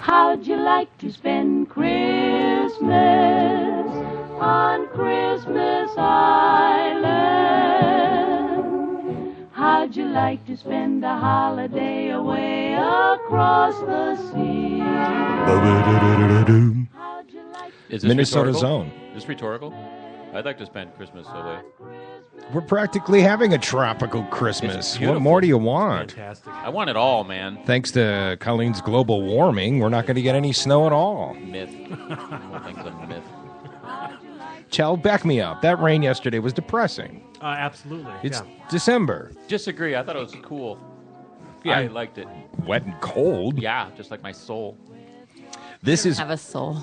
How'd you like to spend Christmas on Christmas Island? How'd you like to spend a holiday away across the sea? Is this Minnesota rhetorical? Zone. Is this rhetorical? I'd like to spend Christmas away. We're practically having a tropical Christmas. It's What beautiful. more do you want? Fantastic. I want it all, man. Thanks to Colleen's global warming, we're not going to get any snow at all. Myth. The whole thing's a myth. Chell, back me up. That rain yesterday was depressing. Absolutely. It's December. Disagree. I thought it was cool. Yeah. I liked it. Wet and cold. Yeah, just like my soul. This is. Have a soul.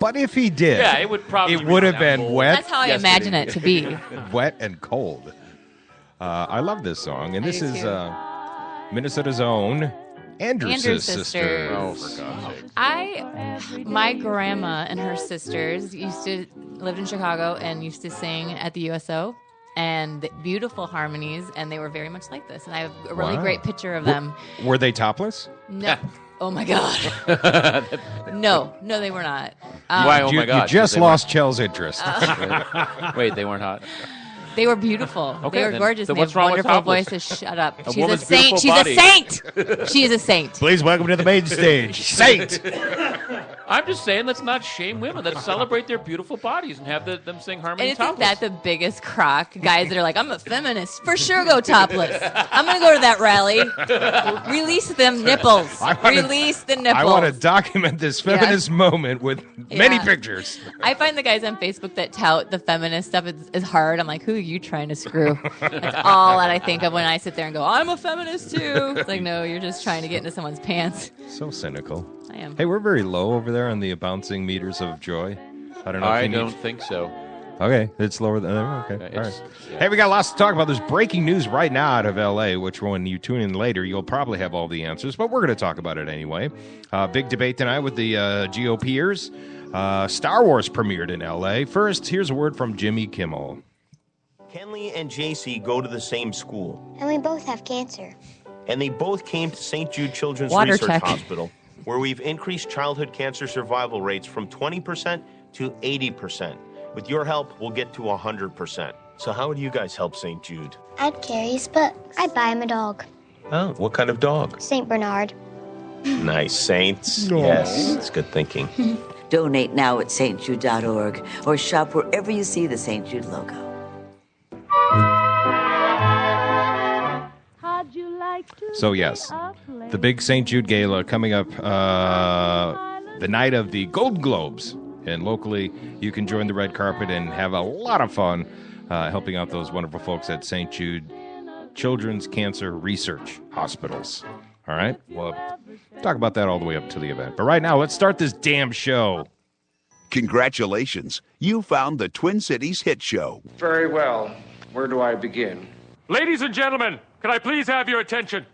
But if he did, Yeah, it would probably. it would have reach that been goal. wet, That's how I Yes, imagine it it to be. wet and cold. I love this song, and I this do is too. Minnesota's own Andrews' Andrews' sisters. sisters. Oh, for God's sake. My grandma and her sisters lived in Chicago and used to sing at the USO, and beautiful harmonies, and they were very much like this. And I have a really Wow. great picture of them. Were they topless? No. Oh my God. No, they were not. Why? Oh you, my God! you just 'cause they lost Chell's interest. Wait, they weren't hot. They were beautiful. Okay, They were then- gorgeous. then They what's have wrong with wonderful topless? voices. Shut up. A She's a woman's saint. beautiful She's body. a saint. She is a saint. Please welcome to the main stage, Saint. I'm just saying, let's not shame women. Let's celebrate their beautiful bodies and have them sing harmony And isn't topless. that the biggest crock? Guys that are like, I'm a feminist. For sure go topless. I'm going to go to that rally. Release them nipples. Release the nipples. I want to document this feminist moment with many Yeah. pictures. I find the guys on Facebook that tout the feminist stuff is hard. I'm like, who are you trying to screw? That's all that I think of when I sit there and go, I'm a feminist too. It's like, no, you're just trying to get into someone's pants. So cynical. I am. Hey, we're very low over there on the bouncing meters of joy. I don't know. I if you don't need... think so. Okay, it's lower than. Okay, all It's- right. yeah. Hey, we got lots to talk about. There's breaking news right now out of L.A., which when you tune in later, you'll probably have all the answers, but we're going to talk about it anyway. Big debate tonight with the GOPers. Star Wars premiered in L.A. First, here's a word from Jimmy Kimmel. Kenley and JC go to the same school, And we both have cancer. and they both came to St. Jude Children's Water Research check. Hospital, where we've increased childhood cancer survival rates from 20% to 80%. With your help, we'll get to 100%. So how would you guys help St. Jude? I'd carry his books. I'd buy him a dog. Oh, what kind of dog? St. Bernard. Nice, Saints. Yes, it's good thinking. Donate now at stjude.org or shop wherever you see the St. Jude logo. How'd you like to So, yes, the big St. Jude Gala coming up the night of the Golden Globes. And locally, you can join the red carpet and have a lot of fun helping out those wonderful folks at St. Jude Children's Cancer Research Hospitals. All right? We'll talk about that all the way up to the event. But right now, let's start this damn show. Congratulations. You found the Twin Cities hit show. Very well. Where do I begin? Ladies and gentlemen, can I please have your attention?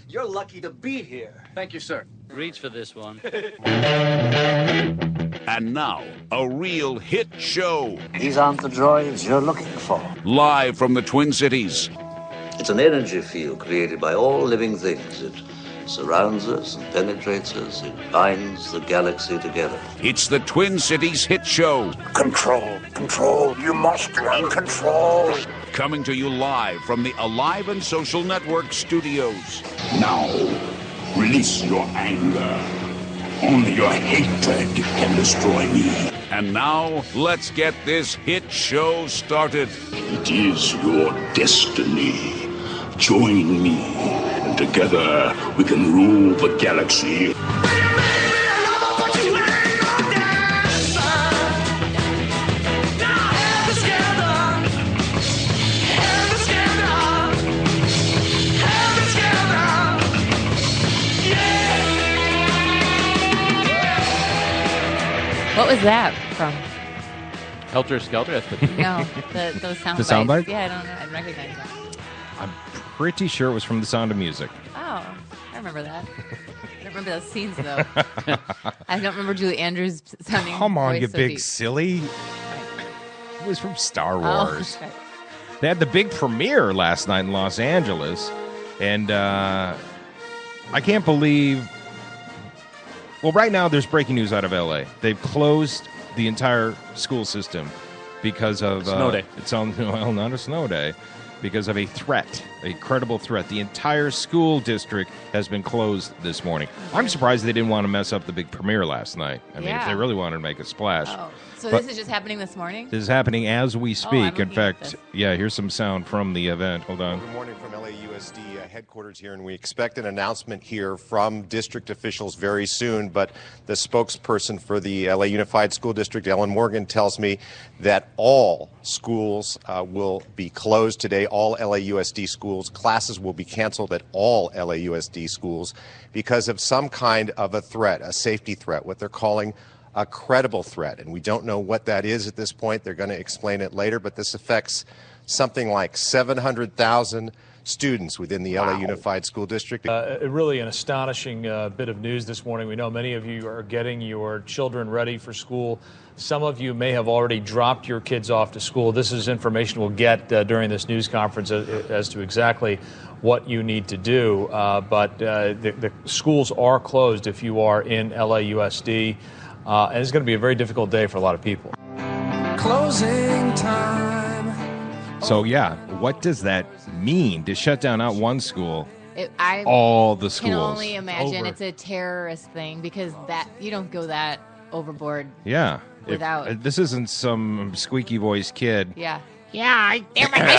You're lucky to be here. Thank you, sir. Reach for this one. And now, a real hit show. These aren't the droids you're looking for. Live from the Twin Cities. It's an energy field created by all living things. It surrounds us and penetrates us. It binds the galaxy together. It's the Twin Cities hit show. Control, control. You must learn control. Coming to you live from the Alive and Social Network studios. Now, release your anger. Only your hatred can destroy me. And now, let's get this hit show started. It is your destiny. Join me, and together we can rule the galaxy. What was that from? Helter Skelter? That's the No, those sound The sound bites. bite? Yeah, I don't know. I recognize that. I'm pretty sure it was from The Sound of Music. Oh, I remember that. I don't remember those scenes, though. I don't remember Julie Andrews sounding Come on, voice you so big deep. silly. It was from Star Oh, Wars. okay. They had the big premiere last night in Los Angeles, and I can't believe Well, right now there's breaking news out of L.A. They've closed the entire school system because of snow day. It's on well, not a snow day, because of a threat, a credible threat. The entire school district has been closed this morning. I'm surprised they didn't want to mess up the big premiere last night. I mean, if they really wanted to make a splash. Oh. So But this is just happening this morning? this is happening as we speak. In looking at fact, this. yeah, here's some sound from the event. Hold on. Good morning from LAUSD headquarters here, and we expect an announcement here from district officials very soon. But the spokesperson for the LA Unified School District, Ellen Morgan, tells me that all schools will be closed today. All LAUSD schools, classes will be canceled at all LAUSD schools because of some kind of a threat, a safety threat, what they're calling a credible threat. And we don't know what that is at this point. They're going to explain it later, but this affects something like 700,000 students within the LA Unified School District. Really an astonishing bit of news this morning. We know many of you are getting your children ready for school. Some of you may have already dropped your kids off to school. This is information we'll get during this news conference as to exactly what you need to do. But the schools are closed if you are in LAUSD. And it's going to be a very difficult day for a lot of people. Closing time. So, yeah, what does that mean to shut down not one school, I all the schools? can only imagine it's a terrorist thing because that you don't go that overboard. Yeah. Without. This isn't some squeaky voiced kid. Yeah. Yeah, I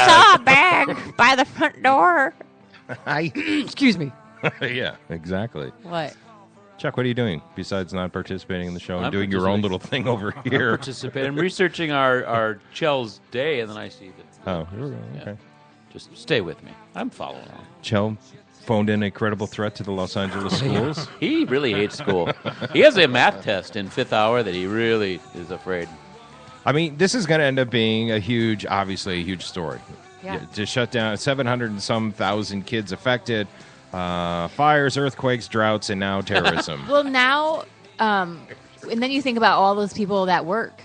saw a bag by the front door. Excuse me. Yeah, exactly. What? Chuck, what are you doing besides not participating in the show and I'm doing your own little thing over here? I'm researching our Chell's day, and then I see that. Oh, okay. Just stay with me. I'm following along. Chell phoned in a credible threat to the Los Angeles schools. He really hates school. He has a math test in fifth hour that he really is afraid. I mean, this is going to end up being obviously a huge story. Yeah. To shut down 700 and some thousand kids affected, fires, earthquakes, droughts, and now terrorism. Well, now, and then you think about all those people that work.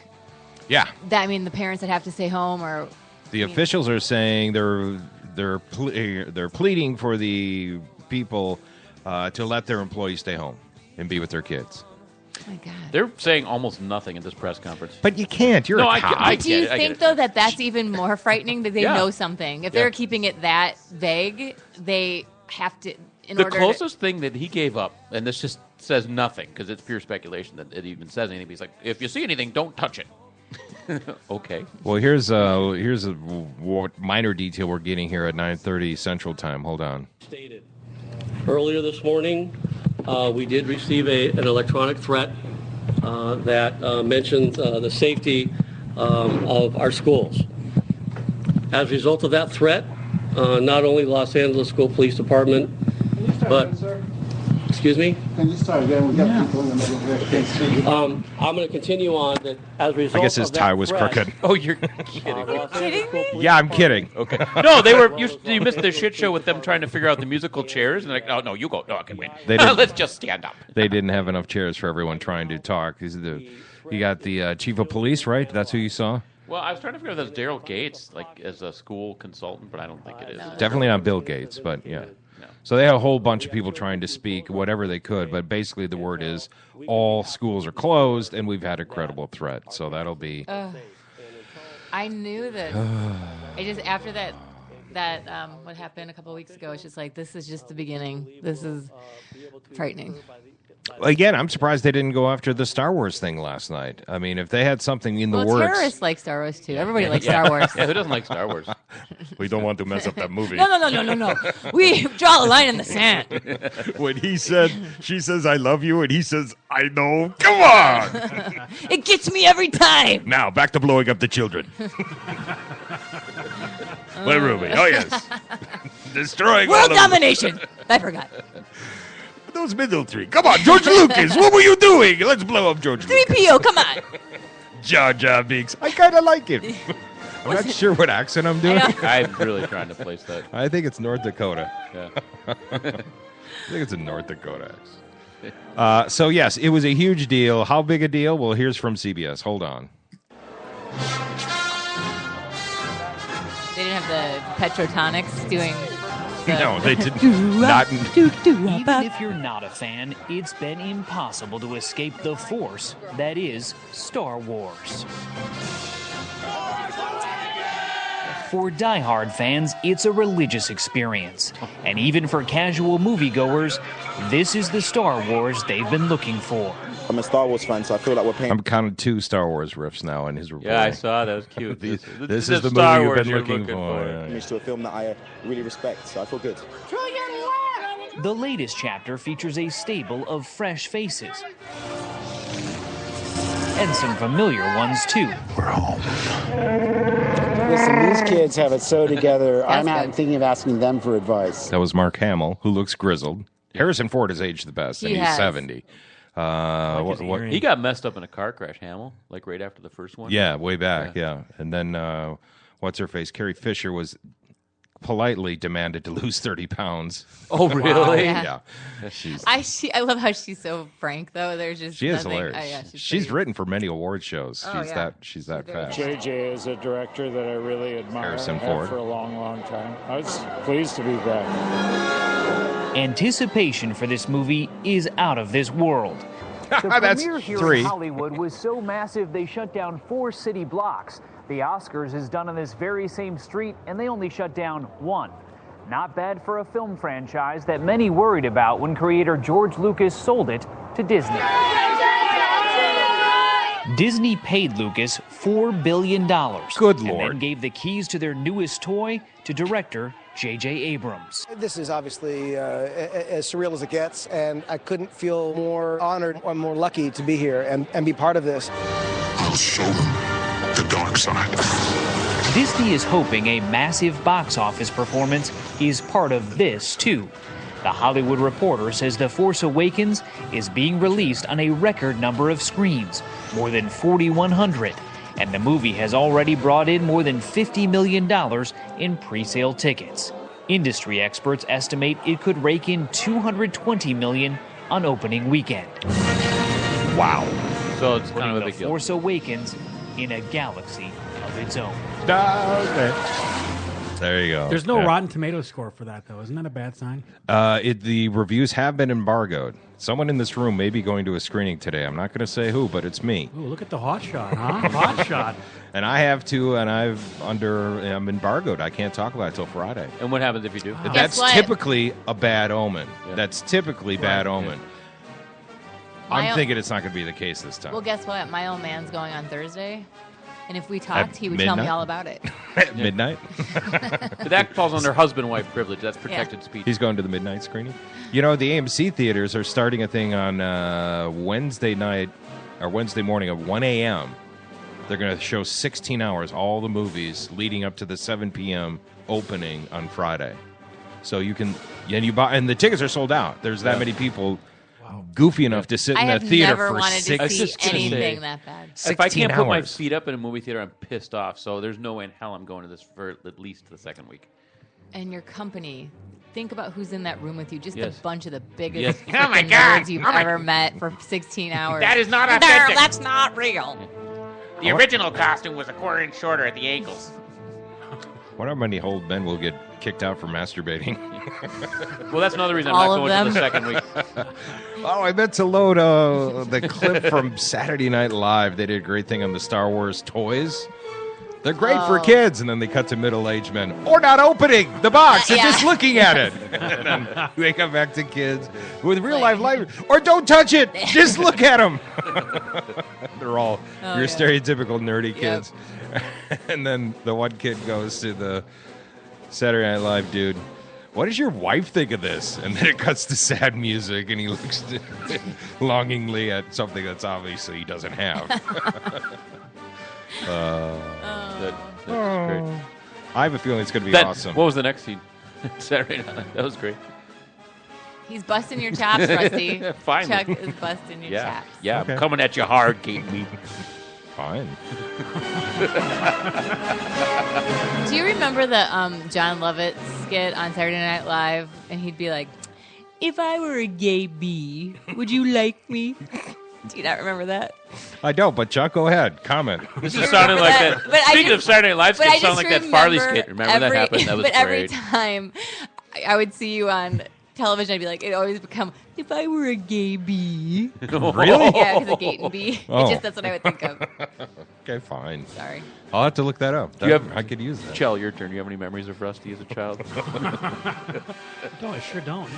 Yeah. The parents that have to stay home or. The officials are saying they're pleading for the people to let their employees stay home and be with their kids. Oh my God. They're saying almost nothing at this press conference. But you can't. You're a cop. Do you think, though, that that's even more frightening, that they Yeah. know something? If they're keeping it that vague, they have to, The closest thing that he gave up, and this just says nothing because it's pure speculation that it even says anything. He's like, if you see anything, don't touch it. Okay. Well, here's a minor detail we're getting here at 9:30 Central Time. Hold on. Stated earlier this morning, we did receive an electronic threat that mentioned the safety of our schools. As a result of that threat, not only Los Angeles School Police Department, but excuse me. Can you start again? We got people in the middle there. I'm going to continue on that as a result. I guess his of that tie was threat, crooked. Oh, you're kidding. Yeah, I'm kidding. Okay. No, you missed the shit show with them trying to figure out the musical chairs, and they're like, oh, no, you go. No, I can win. Let's just stand up. They didn't have enough chairs for everyone trying to talk. You got the chief of police, right? That's who you saw? Well, I was trying to figure out if that's Daryl Gates, like as a school consultant, but I don't think it is. Definitely not Bill Gates, but yeah. So they had a whole bunch of people trying to speak whatever they could, but basically the word is all schools are closed, and we've had a credible threat. So that'll be... I knew that. After that what happened a couple of weeks ago, it's just like, this is just the beginning. This is frightening. Again, I'm surprised they didn't go after the Star Wars thing last night. I mean, if they had something in the works... terrorists like Star Wars, too. Everybody likes Star Wars. Yeah, who doesn't like Star Wars? We don't want to mess up that movie. No. We draw the line in the sand. When she says, I love you, and he says, I know. Come on! It gets me every time. Now, back to blowing up the children. Where were we? Oh, yes. Destroying World all of domination. I forgot. Those middle three. Come on, George Lucas. What were you doing? Let's blow up George Lucas. 3PO, come on. Jar Jar Binks. I kind of like it. I'm not sure what accent I'm doing. I'm really trying to place that. I think it's North Dakota. Yeah. I think it's a North Dakota accent. So, yes, it was a huge deal. How big a deal? Well, here's from CBS. Hold on. They didn't have the Petrotonics doing No, they did not. Even if you're not a fan, it's been impossible to escape the force that is Star Wars. For diehard fans, it's a religious experience. And even for casual moviegoers, this is the Star Wars they've been looking for. I'm a Star Wars fan, so I feel like we're paying. I'm counting 2 Star Wars riffs now in his report. Yeah, I saw that. Was cute. This is the Star movie Wars you've been looking for. Image to a film that I really respect, so I feel good. The latest chapter features a stable of fresh faces. And some familiar ones, too. We're home. Listen, these kids have it so together. I'm thinking of asking them for advice. That was Mark Hamill, who looks grizzled. Harrison Ford has aged the best, and he's 70. He got messed up in a car crash, Hamill, like right after the first one. Yeah, way back, yeah. And then, what's her face? Carrie Fisher was politely demanded to lose 30 pounds. Oh, really? Wow. Yeah. I love how she's so frank, though. There's just She is nothing. hilarious. Oh, yeah, she's written for many award shows. Oh, She's that fast. JJ is a director that I really admire. Harrison and have Ford. for a long, long time. I was pleased to be back. Anticipation for this movie is out of this world. The That's premiere here 3. in Hollywood was so massive they shut down 4 city blocks. The Oscars is done on this very same street, and they only shut down 1. Not bad for a film franchise that many worried about when creator George Lucas sold it to Disney. Disney paid Lucas $4 billion. Good And Lord. then gave the keys to their newest toy to director J.J. Abrams. This is obviously as surreal as it gets, and I couldn't feel more honored or more lucky to be here and be part of this. I'll show them the dark side. Disney is hoping a massive box office performance is part of this, too. The Hollywood Reporter says The Force Awakens is being released on a record number of screens, more than 4,100, and the movie has already brought in more than $50 million in pre-sale tickets. Industry experts estimate it could rake in $220 million on opening weekend. Wow. So it's kind of a big The deal. Force Awakens in a galaxy of its own. There you go. There's no Yeah. Rotten Tomatoes score for that, though. Isn't that a bad sign? The reviews have been embargoed. Someone in this room may be going to a screening today. I'm not going to say who, but it's me. Ooh, look at the hot shot, huh? Hot shot. And I have to, and I'm embargoed. I can't talk about it till Friday. And what happens if you do? That's what? typically a bad omen. That's typically bad omen. My I'm thinking it's not going to be the case this time. Well, guess what? My old man's going on Thursday. And if we talked, At he would tell me midnight? all about it. At midnight? But that falls under husband-wife privilege. That's protected speech. He's going to the midnight screening. You know, the AMC theaters are starting a thing on Wednesday night or Wednesday morning at 1 a.m. They're going to show 16 hours, all the movies leading up to the 7 p.m. opening on Friday. So you can, and you buy, and the tickets are sold out. There's that many people goofy enough to sit in I a have theater never for wanted to see 16 anything that bad. If I can't put my hours. feet up in a movie theater, I'm pissed off. So there's no way in hell I'm going to this for at least the second week. And your company. Think about who's in that room with you. Just Yes. a bunch of the biggest Yes. freaking Oh my God. nerds you've Oh my- ever met for 16 hours. That is not There, authentic. That's not real. The original costume was a quarter inch shorter at the ankles. Wonder how many old men will get kicked out for masturbating. Well, that's another reason I'm All not of going to the them. second week. Oh, I meant to load the clip from Saturday Night Live. They did a great thing on the Star Wars toys. They're great for kids, and then they cut to middle-aged men. Or not opening the box and just looking at it. And then they come back to kids with real-life life. Or don't touch it. Just look at them. They're all your stereotypical nerdy kids. And then the one kid goes to the Saturday Night Live dude. What does your wife think of this? And then it cuts to sad music, and he looks longingly at something that's obviously he doesn't have. That's great. I have a feeling it's going to be awesome. What was the next scene? Saturday Night. That was great. He's busting your chops, Rusty. Fine. Chuck is busting your chops. Yeah, Okay. I'm coming at you hard, Kate Mead. Fine. Do you remember the John Lovett skit on Saturday Night Live? And he'd be like, if I were a gay bee, would you like me? Do you not remember that? I don't, but Chuck, go ahead. Comment. This is sounding like that. But I Speaking just- of Saturday Night Live but skits, I sound just like that Farley remember skit. Remember that happened? That was but every great. time I would see you on television, I'd be like, it always become, if I were a gay bee. Really? Yeah, because of gate and bee. Oh. That's what I would think of. Okay, fine. Sorry. I'll have to look that up. I could use that. Chell, your turn. Do you have any memories of Rusty as a child? No, I sure don't.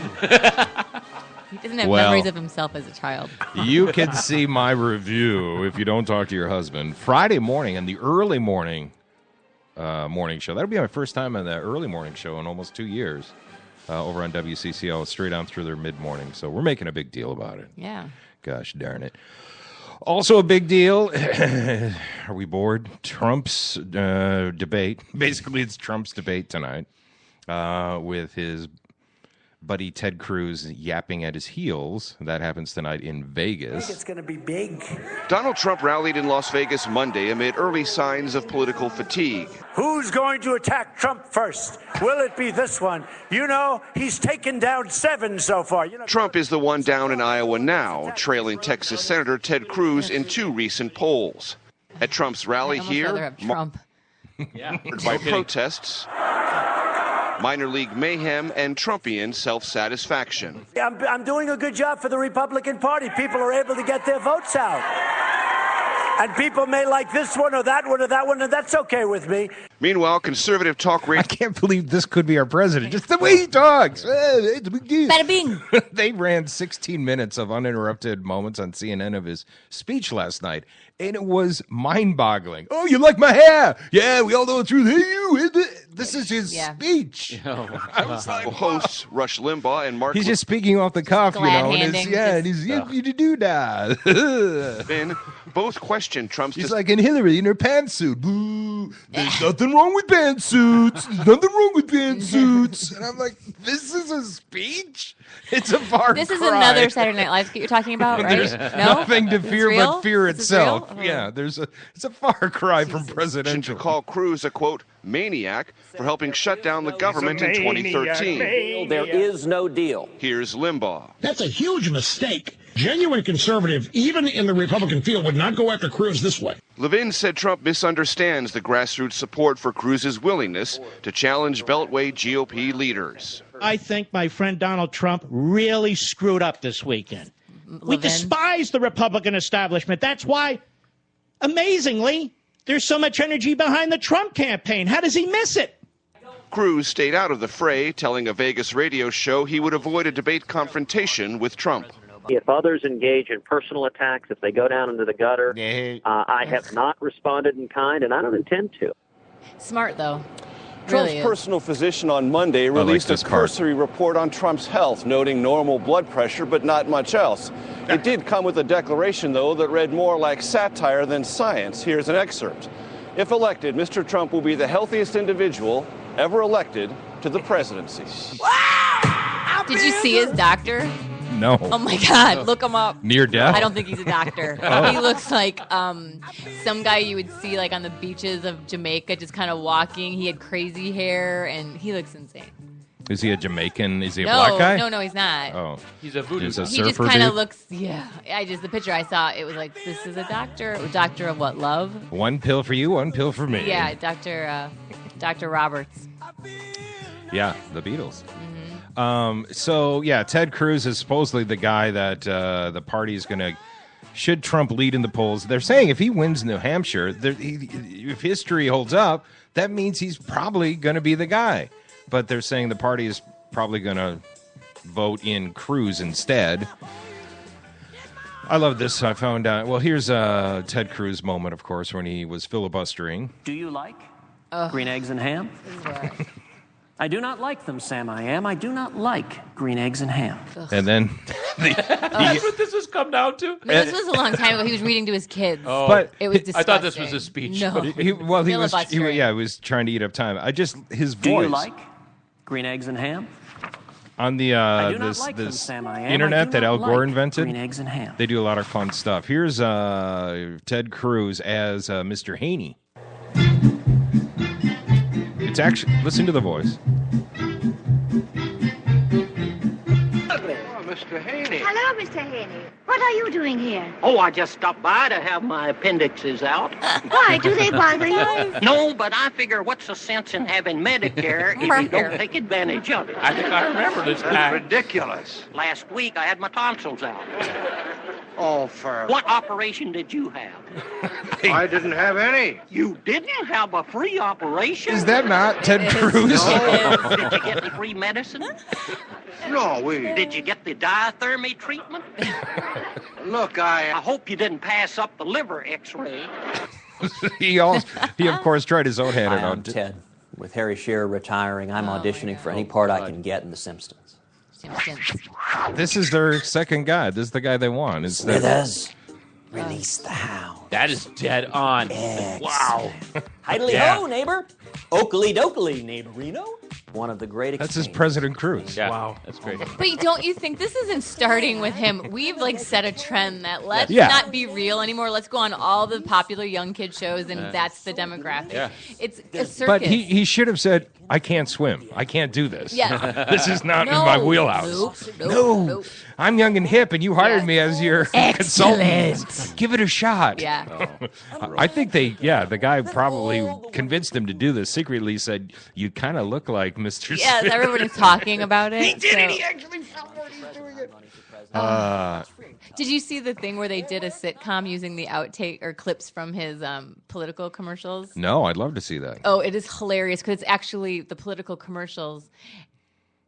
He doesn't have memories of himself as a child. You can see my review if you don't talk to your husband Friday morning in the early morning show. That'll be my first time on the early morning show in almost 2 years over on WCCO, straight on through their mid-morning. So we're making a big deal about it. Yeah. Gosh darn it. Also a big deal. Are we bored? Trump's debate. Basically, it's Trump's debate tonight with his buddy Ted Cruz yapping at his heels. That happens tonight in Vegas. It's going to be big. Donald Trump rallied in Las Vegas Monday amid early signs of political fatigue. Who's going to attack Trump first? Will it be this one? You know, he's taken down 7 so far. Trump is the one down in Iowa now, trailing Texas Senator Ted Cruz in 2 recent polls. At Trump's rally here, Trump. marked by protests, minor league mayhem, and Trumpian self-satisfaction. I'm doing a good job for the Republican Party. People are able to get their votes out. And people may like this one or that one or that one, and that's okay with me. Meanwhile, conservative talk radio... I can't believe this could be our president. Just the way he talks. It's a big deal. Bada bing. They ran 16 minutes of uninterrupted moments on CNN of his speech last night, and it was mind-boggling. Oh, you like my hair? Yeah, we all know it's true. This is his speech. I was like, hosts Rush Limbaugh and Mark... He's just speaking off the cuff, you know. And he's you do that. Then both questioned Trump's... He's like, and Hillary in her pantsuit. Boo. There's nothing wrong with pantsuits. There's nothing wrong with pantsuits. And I'm like, this is a speech? It's a far This cry. is another Saturday Night Live skit you're talking about, right? There's No? nothing to fear It's real? but fear This is itself. real? Oh. Yeah, it's a far cry from presidential. To call Cruz a, quote, maniac for helping shut down the government in 2013. There is no deal. Here's Limbaugh. That's a huge mistake. Genuine conservative, even in the Republican field, would not go after Cruz this way. Levin said Trump misunderstands the grassroots support for Cruz's willingness to challenge Beltway GOP leaders. I think my friend Donald Trump really screwed up this weekend. We despise the Republican establishment. That's why, amazingly, there's so much energy behind the Trump campaign. How does he miss it? Cruz stayed out of the fray, telling a Vegas radio show he would avoid a debate confrontation with Trump. If others engage in personal attacks, if they go down into the gutter, I have not responded in kind, and I don't intend to. Smart, though. Trump's Really is. personal physician on Monday released a cursory report on Trump's health, noting normal blood pressure, but not much else. It did come with a declaration, though, that read more like satire than science. Here's an excerpt. If elected, Mr. Trump will be the healthiest individual ever elected to the presidency. Did you see his doctor? No. Oh, my God. Look him up. Near death? I don't think he's a doctor. Oh. He looks like some guy you would see like on the beaches of Jamaica just kind of walking. He had crazy hair, and he looks insane. Is he a Jamaican? Is he a black guy? No, he's not. Oh. He's a voodoo. He's a He just surfer kind of dude? looks, the picture I saw, it was like, this is a doctor. Doctor of what, love? One pill for you, one pill for me. Yeah, Dr. Roberts. Yeah, the Beatles. So, Ted Cruz is supposedly the guy that the party is going to... Should Trump lead in the polls? They're saying if he wins New Hampshire, if history holds up, that means he's probably going to be the guy. But they're saying the party is probably going to vote in Cruz instead. I love this. I found out... Well, here's a Ted Cruz moment, of course, when he was filibustering. Do you like green eggs and ham? I do not like them, Sam. I do not like green eggs and ham. And then... That's what this has come down to? No, this was a long time ago. He was reading to his kids. Oh. But it was disgusting. I thought this was a speech. No. He was trying to eat up time. His voice... Do you like green eggs and ham? On the this internet that Al Gore invented, green eggs and ham. They do a lot of fun stuff. Here's Ted Cruz as Mr. Haney. It's actually, listen to the voice. Oh, Mr. Mr. Haney. Hello, Mr. Haney. What are you doing here? Oh, I just stopped by to have my appendixes out. Why, do they bother you? No, but I figure what's the sense in having Medicare if you don't take advantage of it? I think I remember this guy. Ridiculous. Last week I had my tonsils out. Oh, for... What operation did you have? I didn't have any. You didn't have a free operation? Is that not Ted Cruz? No. Did you get the free medicine? No, Did you get the diathermy treatment? Look, I hope you didn't pass up the liver x-ray. He of course tried his own hand Hi, at I'm Ted. With Harry Shearer retiring, I'm auditioning for any part I can get in The Simpsons. This is their second guy. This is the guy they want. Smithers, release the hound. That is dead on. Wow. Idly-ho, neighbor. Oakley-dokley, neighborino. One of the great That's his President Cruz. Yeah. Wow. That's great. But don't you think this isn't starting with him? We've set a trend that let's Yeah. not be real anymore. Let's go on all the popular young kid shows, and that's the demographic. Yeah. It's a circus. But he should have said, I can't swim. I can't do this. Yeah. This is not in my wheelhouse. No. I'm young and hip, and you hired me as your consultant. Give it a shot. Yeah. I think the guy probably convinced him to do this. Secretly said, you kind of look like Mr. Yeah, Smith. everybody's talking about it. He did it. so- He actually felt like he's doing it. Did you see the thing where they did a sitcom using the outtake or clips from his political commercials? No, I'd love to see that. Oh, it is hilarious because it's actually the political commercials,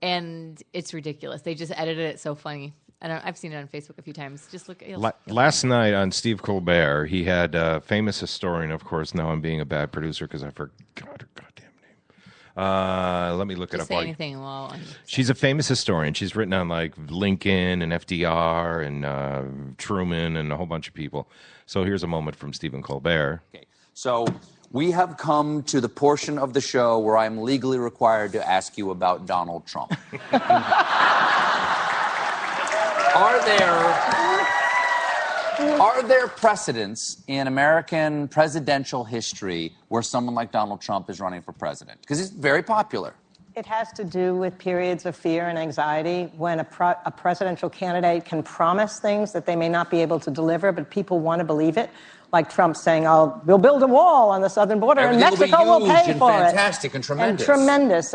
and it's ridiculous. They just edited it so funny. I've seen it on Facebook a few times. Just look. Last night on Steve Colbert, he had a famous historian, of course. Now I'm being a bad producer because I forgot her goddamn name. Let me look it Just up. say anything. Well, She's a famous historian. She's written on Lincoln and FDR and Truman and a whole bunch of people. So here's a moment from Stephen Colbert. Okay. So we have come to the portion of the show where I'm legally required to ask you about Donald Trump. Are there precedents in American presidential history where someone like Donald Trump is running for president? Because he's very popular. It has to do with periods of fear and anxiety when a presidential candidate can promise things that they may not be able to deliver, but people want to believe it. Like Trump saying, we'll build a wall on the southern border and Mexico will pay for it. Fantastic and tremendous. And tremendous.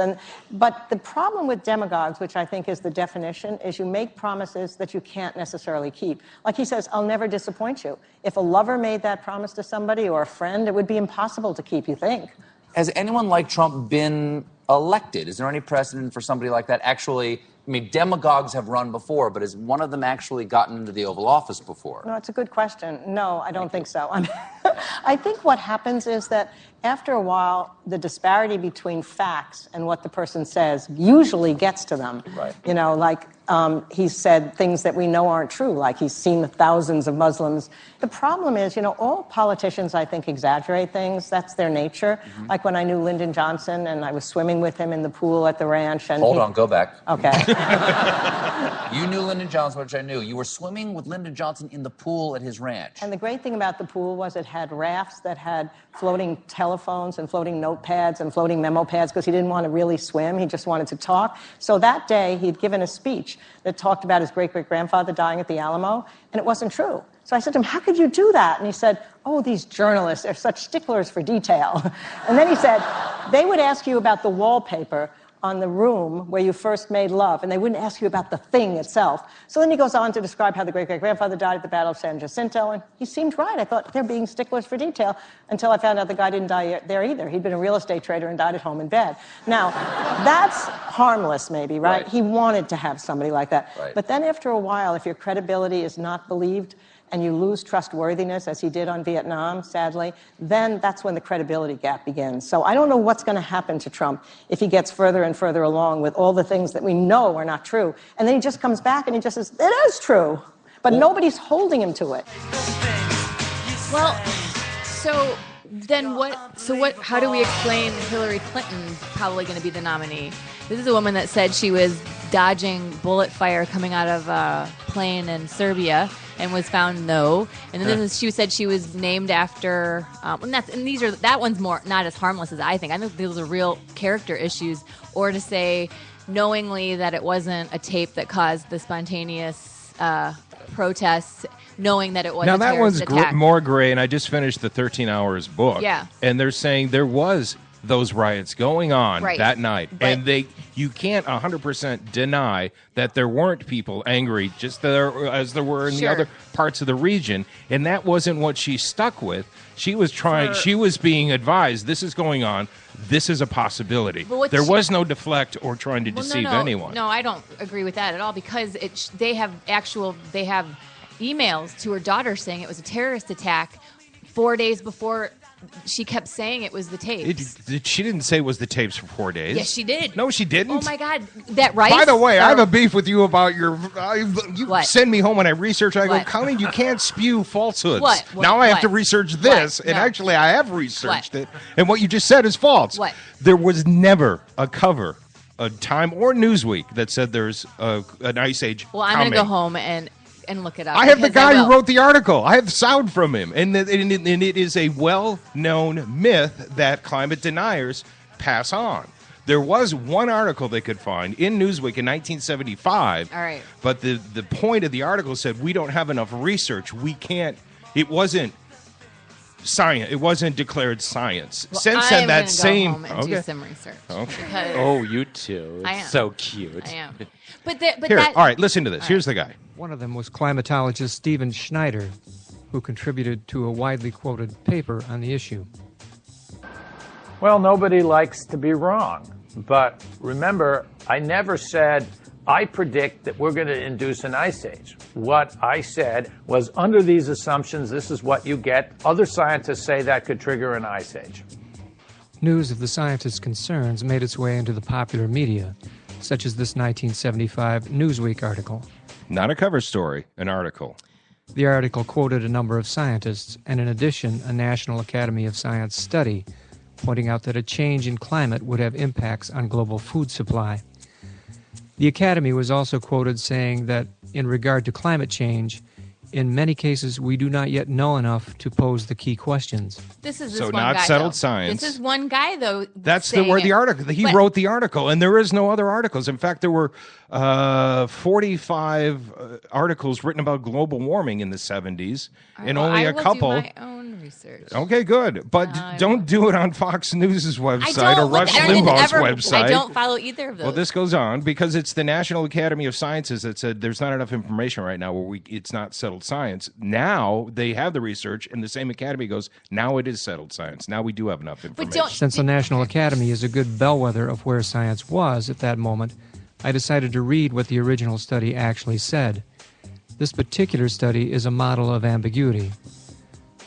But the problem with demagogues, which I think is the definition, is you make promises that you can't necessarily keep. Like he says, I'll never disappoint you. If a lover made that promise to somebody or a friend, it would be impossible to keep, you think. Has anyone like Trump been elected? Is there any precedent for somebody like that actually? I mean, demagogues have run before, but has one of them actually gotten into the Oval Office before? No, it's a good question. No, I don't think so. I think what happens is that after a while, the disparity between facts and what the person says usually gets to them. Right. You know, he's said things that we know aren't true, like he's seen thousands of Muslims. The problem is, all politicians, I think, exaggerate things. That's their nature. Mm-hmm. Like when I knew Lyndon Johnson and I was swimming with him in the pool at the ranch. And Hold on, go back. Okay. You knew Lyndon Johnson, which I knew. You were swimming with Lyndon Johnson in the pool at his ranch. And the great thing about the pool was it had rafts that had floating telephones and floating notepads and floating memo pads because he didn't want to really swim. He just wanted to talk. So that day, he'd given a speech that talked about his great-great-grandfather dying at the Alamo, and it wasn't true. So I said to him, how could you do that? And he said, these journalists are such sticklers for detail. And then he said, they would ask you about the wallpaper on the room where you first made love, and they wouldn't ask you about the thing itself. So then he goes on to describe how the great-great-grandfather died at the Battle of San Jacinto, and he seemed right. I thought they're being sticklers for detail until I found out the guy didn't die there either. He'd been a real estate trader and died at home in bed. Now, that's harmless maybe, right? He wanted to have somebody like that. Right. But then after a while, if your credibility is not believed, and you lose trustworthiness, as he did on Vietnam, sadly, then that's when the credibility gap begins. So I don't know what's going to happen to Trump if he gets further and further along with all the things that we know are not true. And then he just comes back and he just says, it is true. But nobody's holding him to it. Well, so then what? So what? How do we explain Hillary Clinton probably going to be the nominee? This is a woman that said she was dodging bullet fire coming out of a plane in Serbia and was found no. And then she said she was named after. That one's more not as harmless as I think. I think those are real character issues. Or to say knowingly that it wasn't a tape that caused the spontaneous protests, knowing that it was now a that one's terrorist attack. more gray, and I just finished the 13 Hours book. Yeah. And they're saying there was those riots going on Right. that night. But- And you can't 100% deny that there weren't people angry just as there were in the Sure. other parts of the region. And that wasn't what she stuck with. She was she was being advised, this is going on. This is a possibility. But what There she- was no deflect or trying to Well, deceive no, anyone. No, I don't agree with that at all because they have emails to her daughter saying it was a terrorist attack 4 days before. She kept saying it was the tapes. She didn't say it was the tapes for 4 days. Yes, she did. No, she didn't. Oh my God, that rice. By the way, I have a beef with you about you What? send me home when I research. I go, What? Colleen, you can't spew falsehoods. What? Now I have What? to research this, What? and No. actually I have researched What? it, and what you just said is false. What? There was never a cover, a Time or Newsweek that said there's an ice age. Well, I'm coming. going to go home and look it up. I have the because guy will. who wrote the article. I have sound from him. And it is a well-known myth that climate deniers pass on. There was one article they could find in Newsweek in 1975. All right. But the point of the article said, we don't have enough research. We can't. It wasn't science. It wasn't declared science. Well, Since I'm then, that gonna same. go home and do some research. Okay. because Oh, you too. I It's am. so cute. I am. But Here, that. all right, listen to this. Here's the guy. One of them was climatologist Stephen Schneider, who contributed to a widely quoted paper on the issue. Well, nobody likes to be wrong. But remember, I never said, I predict that we're going to induce an ice age. What I said was, under these assumptions, this is what you get. Other scientists say that could trigger an ice age. News of the scientists' concerns made its way into the popular media, such as this 1975 Newsweek article. Not a cover story, an article. The article quoted a number of scientists and, in addition, a National Academy of Science study, pointing out that a change in climate would have impacts on global food supply. The Academy was also quoted saying that, in regard to climate change, in many cases we do not yet know enough to pose the key questions. This is this So one not guy, settled though. science. This is one guy, though. That's saying where the it. article. He But- wrote the article, and there is no other articles. In fact, there were 45 articles written about global warming in the 70s, and Well, only I a will couple. do my own research. Okay, good, but don't do it on Fox News' I website or don't. Rush I didn't Limbaugh's ever- website. I don't follow either of those. Well, this goes on because it's the National Academy of Sciences that said there's not enough information right now where it's not settled science. Now they have the research, and the same academy goes, now it is settled science. Now we do have enough information. Since the National Academy is a good bellwether of where science was at that moment, I decided to read what the original study actually said. This particular study is a model of ambiguity.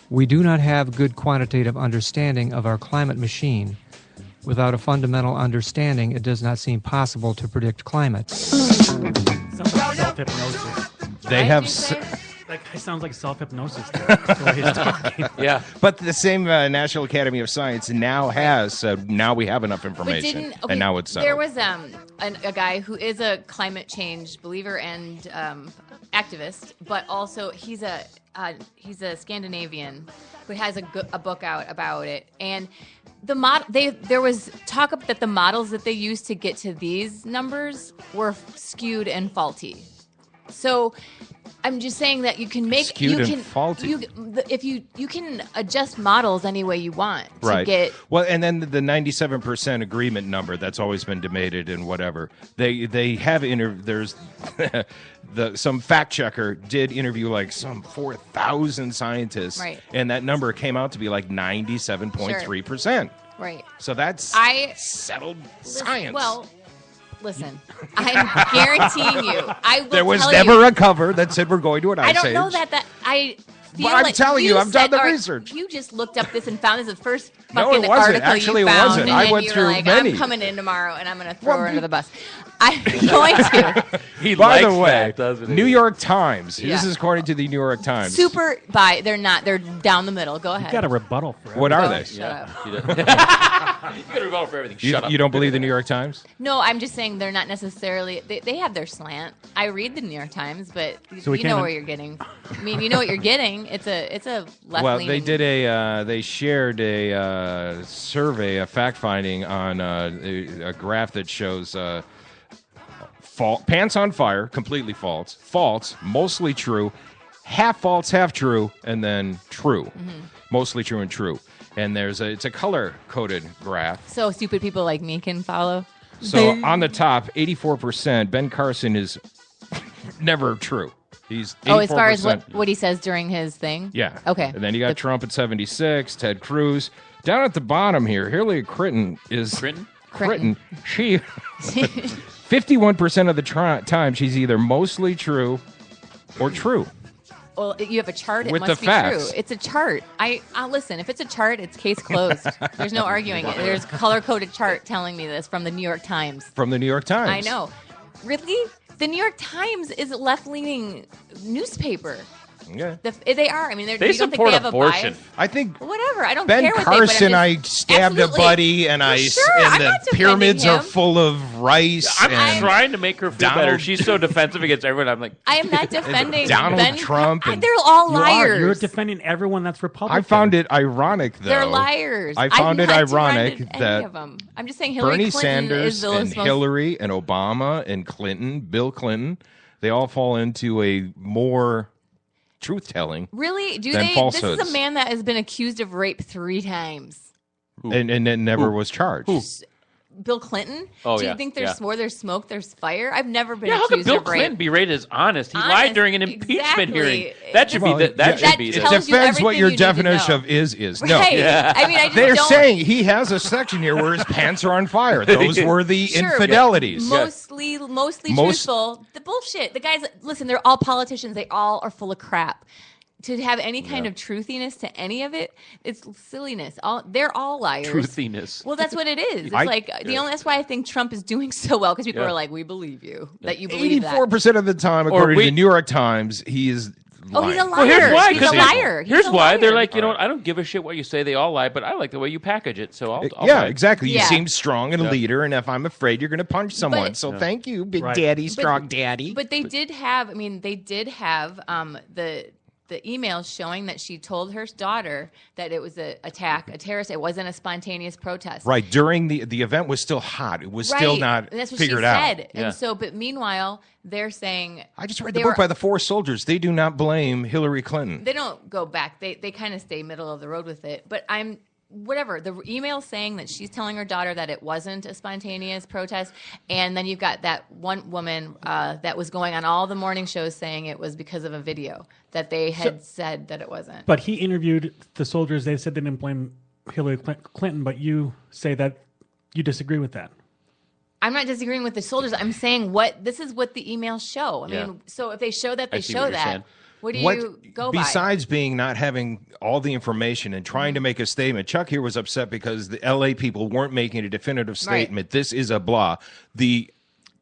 We do not have good quantitative understanding of our climate machine. Without a fundamental understanding, it does not seem possible to predict climate. Sounds like self-hypnosis. They have That guy sounds like self-hypnosis. The way he's talking. Yeah, but the same National Academy of Science now has said now we have enough information, and now it's settled. There was a guy who is a climate change believer and activist, but also he's a Scandinavian who has a book out about it. And there was talk of that the models that they used to get to these numbers were skewed and faulty. So I'm just saying that you can make Skewed you and can faulty. if you can adjust models any way you want to Right. get. Well, and then the 97% agreement number that's always been debated and whatever. They have there's some fact checker did interview like some 4,000 scientists, Right. and that number came out to be like 97.3%. Right. So that's settled science. Well, listen, I'm guaranteeing you. I will There was tell never you, a cover that said we're going to an ice I don't age. know that I feel But I'm like telling you, I've done the all right, research. You just looked up this and found this the first No, fucking it wasn't. article Actually, you it found, wasn't. and I then went you were through like, many. I'm coming in tomorrow and I'm going to throw her under the bus. I'm going to. By the likes way, that, doesn't he? New York Times. Yeah. This is according to the New York Times. Super by. They're not. They're down the middle. Go ahead. Got a rebuttal for What are everything. they? Shut up. You got a rebuttal for everything. Shut up. You don't believe the New York Times? No, I'm just saying they're not necessarily. They have their slant. I read the New York Times, but So we you know can't- where you're getting. I mean, you know what you're getting. It's a left Well, leaning. they did they shared a survey, a fact finding on a graph that shows Pants on fire, completely false. False, mostly true. Half false, half true, and then true. Mostly true and true. And it's a color-coded graph. So stupid people like me can follow. So on the top, 84%, Ben Carson is never true. He's 84%. Oh, as far as what he says during his thing? Yeah. Okay. And then you got Trump at 76, Ted Cruz. Down at the bottom here, Hillary Clinton is... Clinton. She... 51% of the time, she's either mostly true or true. Well, you have a chart. It With must the be facts. true. It's a chart. I'll listen. If it's a chart, it's case closed. There's no arguing it. There's a color-coded chart telling me this from the New York Times. From the New York Times. I know. Really? The New York Times is a left-leaning newspaper. Yeah. They are. I mean, They you don't think support they have abortion. a bias? I think Whatever. I don't Ben care what Carson, they. I stabbed Absolutely. a buddy, and I'm not the pyramids defending are him. full of rice. I'm and trying to make her feel better. Donald- She's so defensive against everyone. I'm like, I am not defending Donald Ben Trump and- They're all You are. liars. You're defending everyone that's Republican. I found it ironic, though. They're liars. I found it I've not ironic defended that any of them. I'm just saying Hillary Bernie Clinton Sanders is the and most Hillary and Obama and Clinton, Bill Clinton, they all fall into a more truth-telling Really? Do than they? falsehoods. This is a man that has been accused of rape 3 times. and then never was charged. Bill Clinton? Oh, Do you yeah, think yeah. there's smoke, there's fire? I've never been yeah, how could accused Bill of rape. Clinton be rated as honest? He Honest, lied during an impeachment exactly. hearing. That should Well, be that yeah, should be it the depends everything what your you need to definition know. of is. Right. No, Yeah. I mean, I just they're don't- saying he has a section here where his pants are on fire. Those were the Sure, but infidelities. Mostly truthful. The bullshit. The guys, listen, they're all politicians. They all are full of crap. To have any kind of truthiness to any of it, it's silliness. They're all liars. Truthiness. Well, that's what it is. It's that's why I think Trump is doing so well, because people are like, we believe you, that you believe that. 84% of the time, according to the New York Times, he is lying. He's a liar. Well, here's why. He's a liar. Here's why. They're like, you know what? I don't give a shit what you say. They all lie, but I like the way you package it. So I'll yeah, buy it. exactly. You Yeah. seem strong and a leader, and if I'm afraid, you're going to punch someone. So thank you, big daddy, strong daddy. But they did have, the emails showing that she told her daughter that it was an attack, a terrorist. It wasn't a spontaneous protest. Right. During the event was still hot. It was still not And that's what figured she out. said. And so, but meanwhile, they're saying I just read the book by the 4 soldiers. They do not blame Hillary Clinton. They don't go back. They kind of stay middle of the road with it. But whatever. The email saying that she's telling her daughter that it wasn't a spontaneous protest, and then you've got that one woman that was going on all the morning shows saying it was because of a video that they had said that it wasn't. But he interviewed the soldiers. They said they didn't blame Hillary Clinton, but you say that you disagree with that. I'm not disagreeing with the soldiers. I'm saying this is what the emails show. I mean, so if they show that, they show that. What do you go by? Besides being not having all the information and trying to make a statement, Chuck here was upset because the LA people weren't making a definitive statement. This is a blah.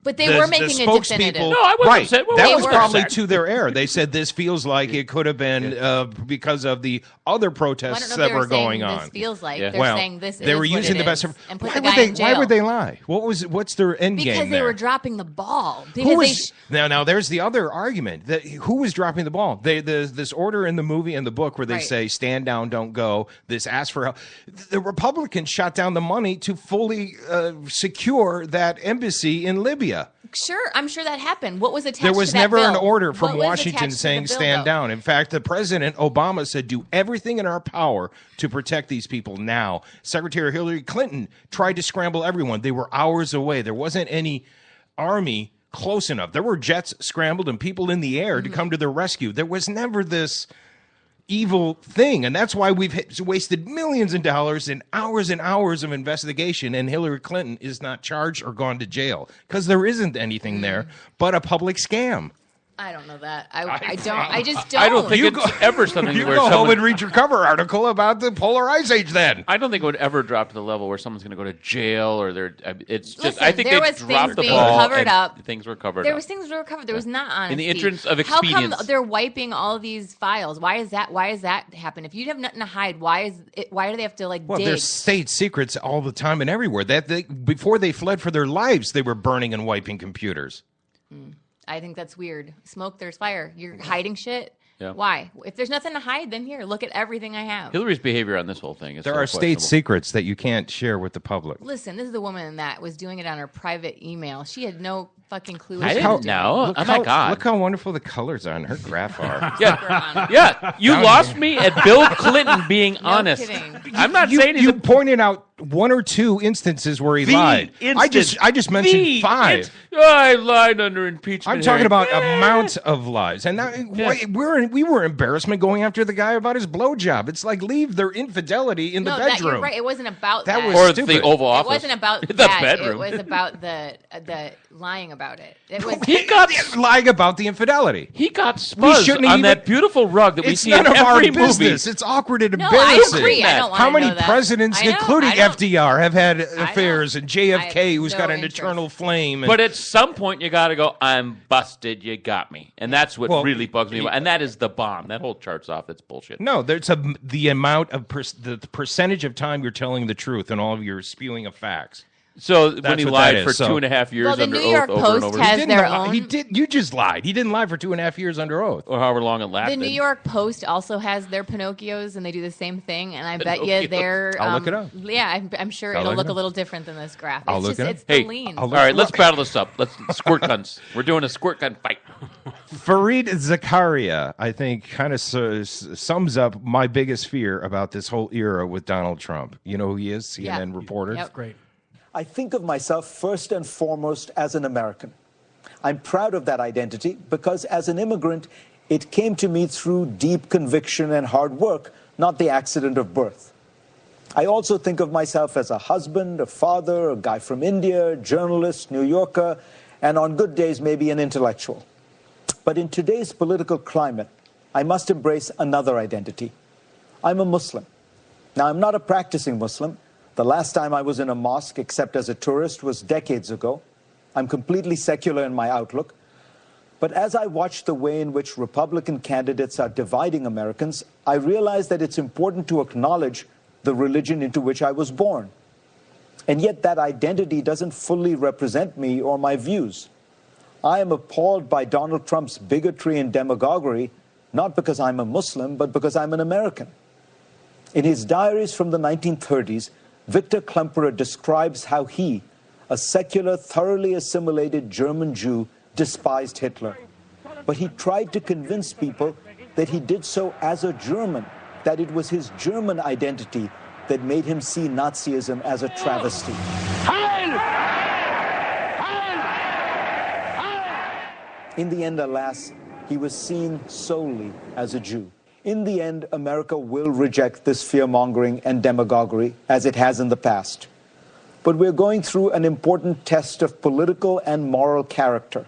But they were making a definitive. No, I wasn't upset. Well, that was were probably upset. to their air. They said this feels like it could have been because of the other protests that were going on. This feels like they're saying this. They were is using what the it best. is, and put Why the would guy they? in jail. Why would they lie? What's their end game? Because they there? were dropping the ball. Who was, now there's the other argument that who was dropping the ball. This order in the movie and the book where they say stand down, don't go. This ask for help. The Republicans shot down the money to fully secure that embassy in Libya. Sure, I'm sure that happened. What was attached There was to that never bill? an order from What was Washington attached to saying the bill, stand though? down. In fact, the President Obama said do everything in our power to protect these people now. Secretary Hillary Clinton tried to scramble everyone. They were hours away. There wasn't any army close enough. There were jets scrambled and people in the air to come to their rescue. There was never this evil thing, and that's why we've wasted millions of dollars and hours of investigation, and Hillary Clinton is not charged or gone to jail because there isn't anything there but a public scam. I don't know that. I don't. I just don't. I don't think it's ever something You where go home someone... and read your cover article about the polar ice age then. I don't think it would ever drop to the level where someone's going to go to jail or it's just. Listen, I think there they was dropped things the being ball covered and up. Things were covered There up. was things that were covered. There was not honesty. In the interest of How expedience. come they're wiping all these files? Why is that happen? If you have nothing to hide, why do they have to Well, dig? there's state secrets all the time and everywhere. Before they fled for their lives, they were burning and wiping computers. I think that's weird. Smoke, there's fire. You're hiding shit. Yeah. Why? If there's nothing to hide, then here, look at everything I have. Hillary's behavior on this whole thing is There so are state questionable. secrets that you can't share with the public. Listen, this is the woman that was doing it on her private email. She had no fucking clue. I didn't know. Look Oh my God! Look how wonderful the colors on her graph are. Yeah. You lost me at Bill Clinton being honest. kidding. I'm not saying you pointed out one or two instances where he lied. I just mentioned 5. I lied under impeachment. I'm talking about amount of lies, and we were embarrassment going after the guy about his blowjob. It's like leave their infidelity in the bedroom. You're right. It wasn't about That that. was or stupid. the Oval Office. It wasn't about the that. bedroom. It was about the lying about it. It was. He got lying about the infidelity. He got spuzzed on that beautiful rug that we see in none of our every movie. business. It's awkward and No, embarrassing. I agree. I don't want How to many know that. presidents, I know, including I don't- FDR, have had affairs, and JFK, who's no got an interest. eternal flame? But at some point, you got to go, I'm busted, you got me. And that's what really bugs me. And that is the bomb. That whole chart's off. That's bullshit. No, there's the amount of the percentage of time you're telling the truth and all of your spewing of facts. So That's when he what lied that for is. 2.5 years Well, the under New oath York over Post and over. has He their didn't lie. own. He did. You just lied. He didn't lie for 2.5 years under oath. Or however long it The lasted. New York Post also has their Pinocchios, and they do the same thing. And I bet you they're. I'll look it up. Yeah, I'm sure I'll it'll look look it a up. little different than this graph. I'll It's look just it up. it's Hey, the lean. all right, let's battle this up. Let's squirt guns. We're doing a squirt gun fight. Fareed Zakaria, I think, kind of sums up my biggest fear about this whole era with Donald Trump. You know who he is? CNN reporter. Yep. Great. I think of myself first and foremost as an American. I'm proud of that identity because as an immigrant, it came to me through deep conviction and hard work, not the accident of birth. I also think of myself as a husband, a father, a guy from India, journalist, New Yorker, and on good days, maybe an intellectual. But in today's political climate, I must embrace another identity. I'm a Muslim. Now, I'm not a practicing Muslim. The last time I was in a mosque, except as a tourist, was decades ago. I'm completely secular in my outlook. But as I watch the way in which Republican candidates are dividing Americans, I realize that it's important to acknowledge the religion into which I was born. And yet that identity doesn't fully represent me or my views. I am appalled by Donald Trump's bigotry and demagoguery, not because I'm a Muslim, but because I'm an American. In his diaries from the 1930s, Victor Klemperer describes how he, a secular, thoroughly assimilated German Jew, despised Hitler. But he tried to convince people that he did so as a German, that it was his German identity that made him see Nazism as a travesty. In the end, alas, he was seen solely as a Jew. In the end, America will reject this fear-mongering and demagoguery, as it has in the past. But we're going through an important test of political and moral character.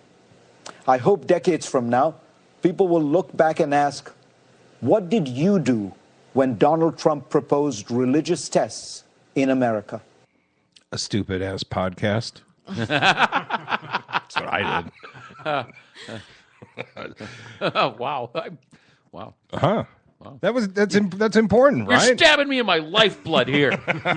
I hope decades from now, people will look back and ask, what did you do when Donald Trump proposed religious tests in America? A stupid-ass podcast. That's what I did. Wow. Wow. Huh. Wow. That's important, You're right? stabbing me in my lifeblood here.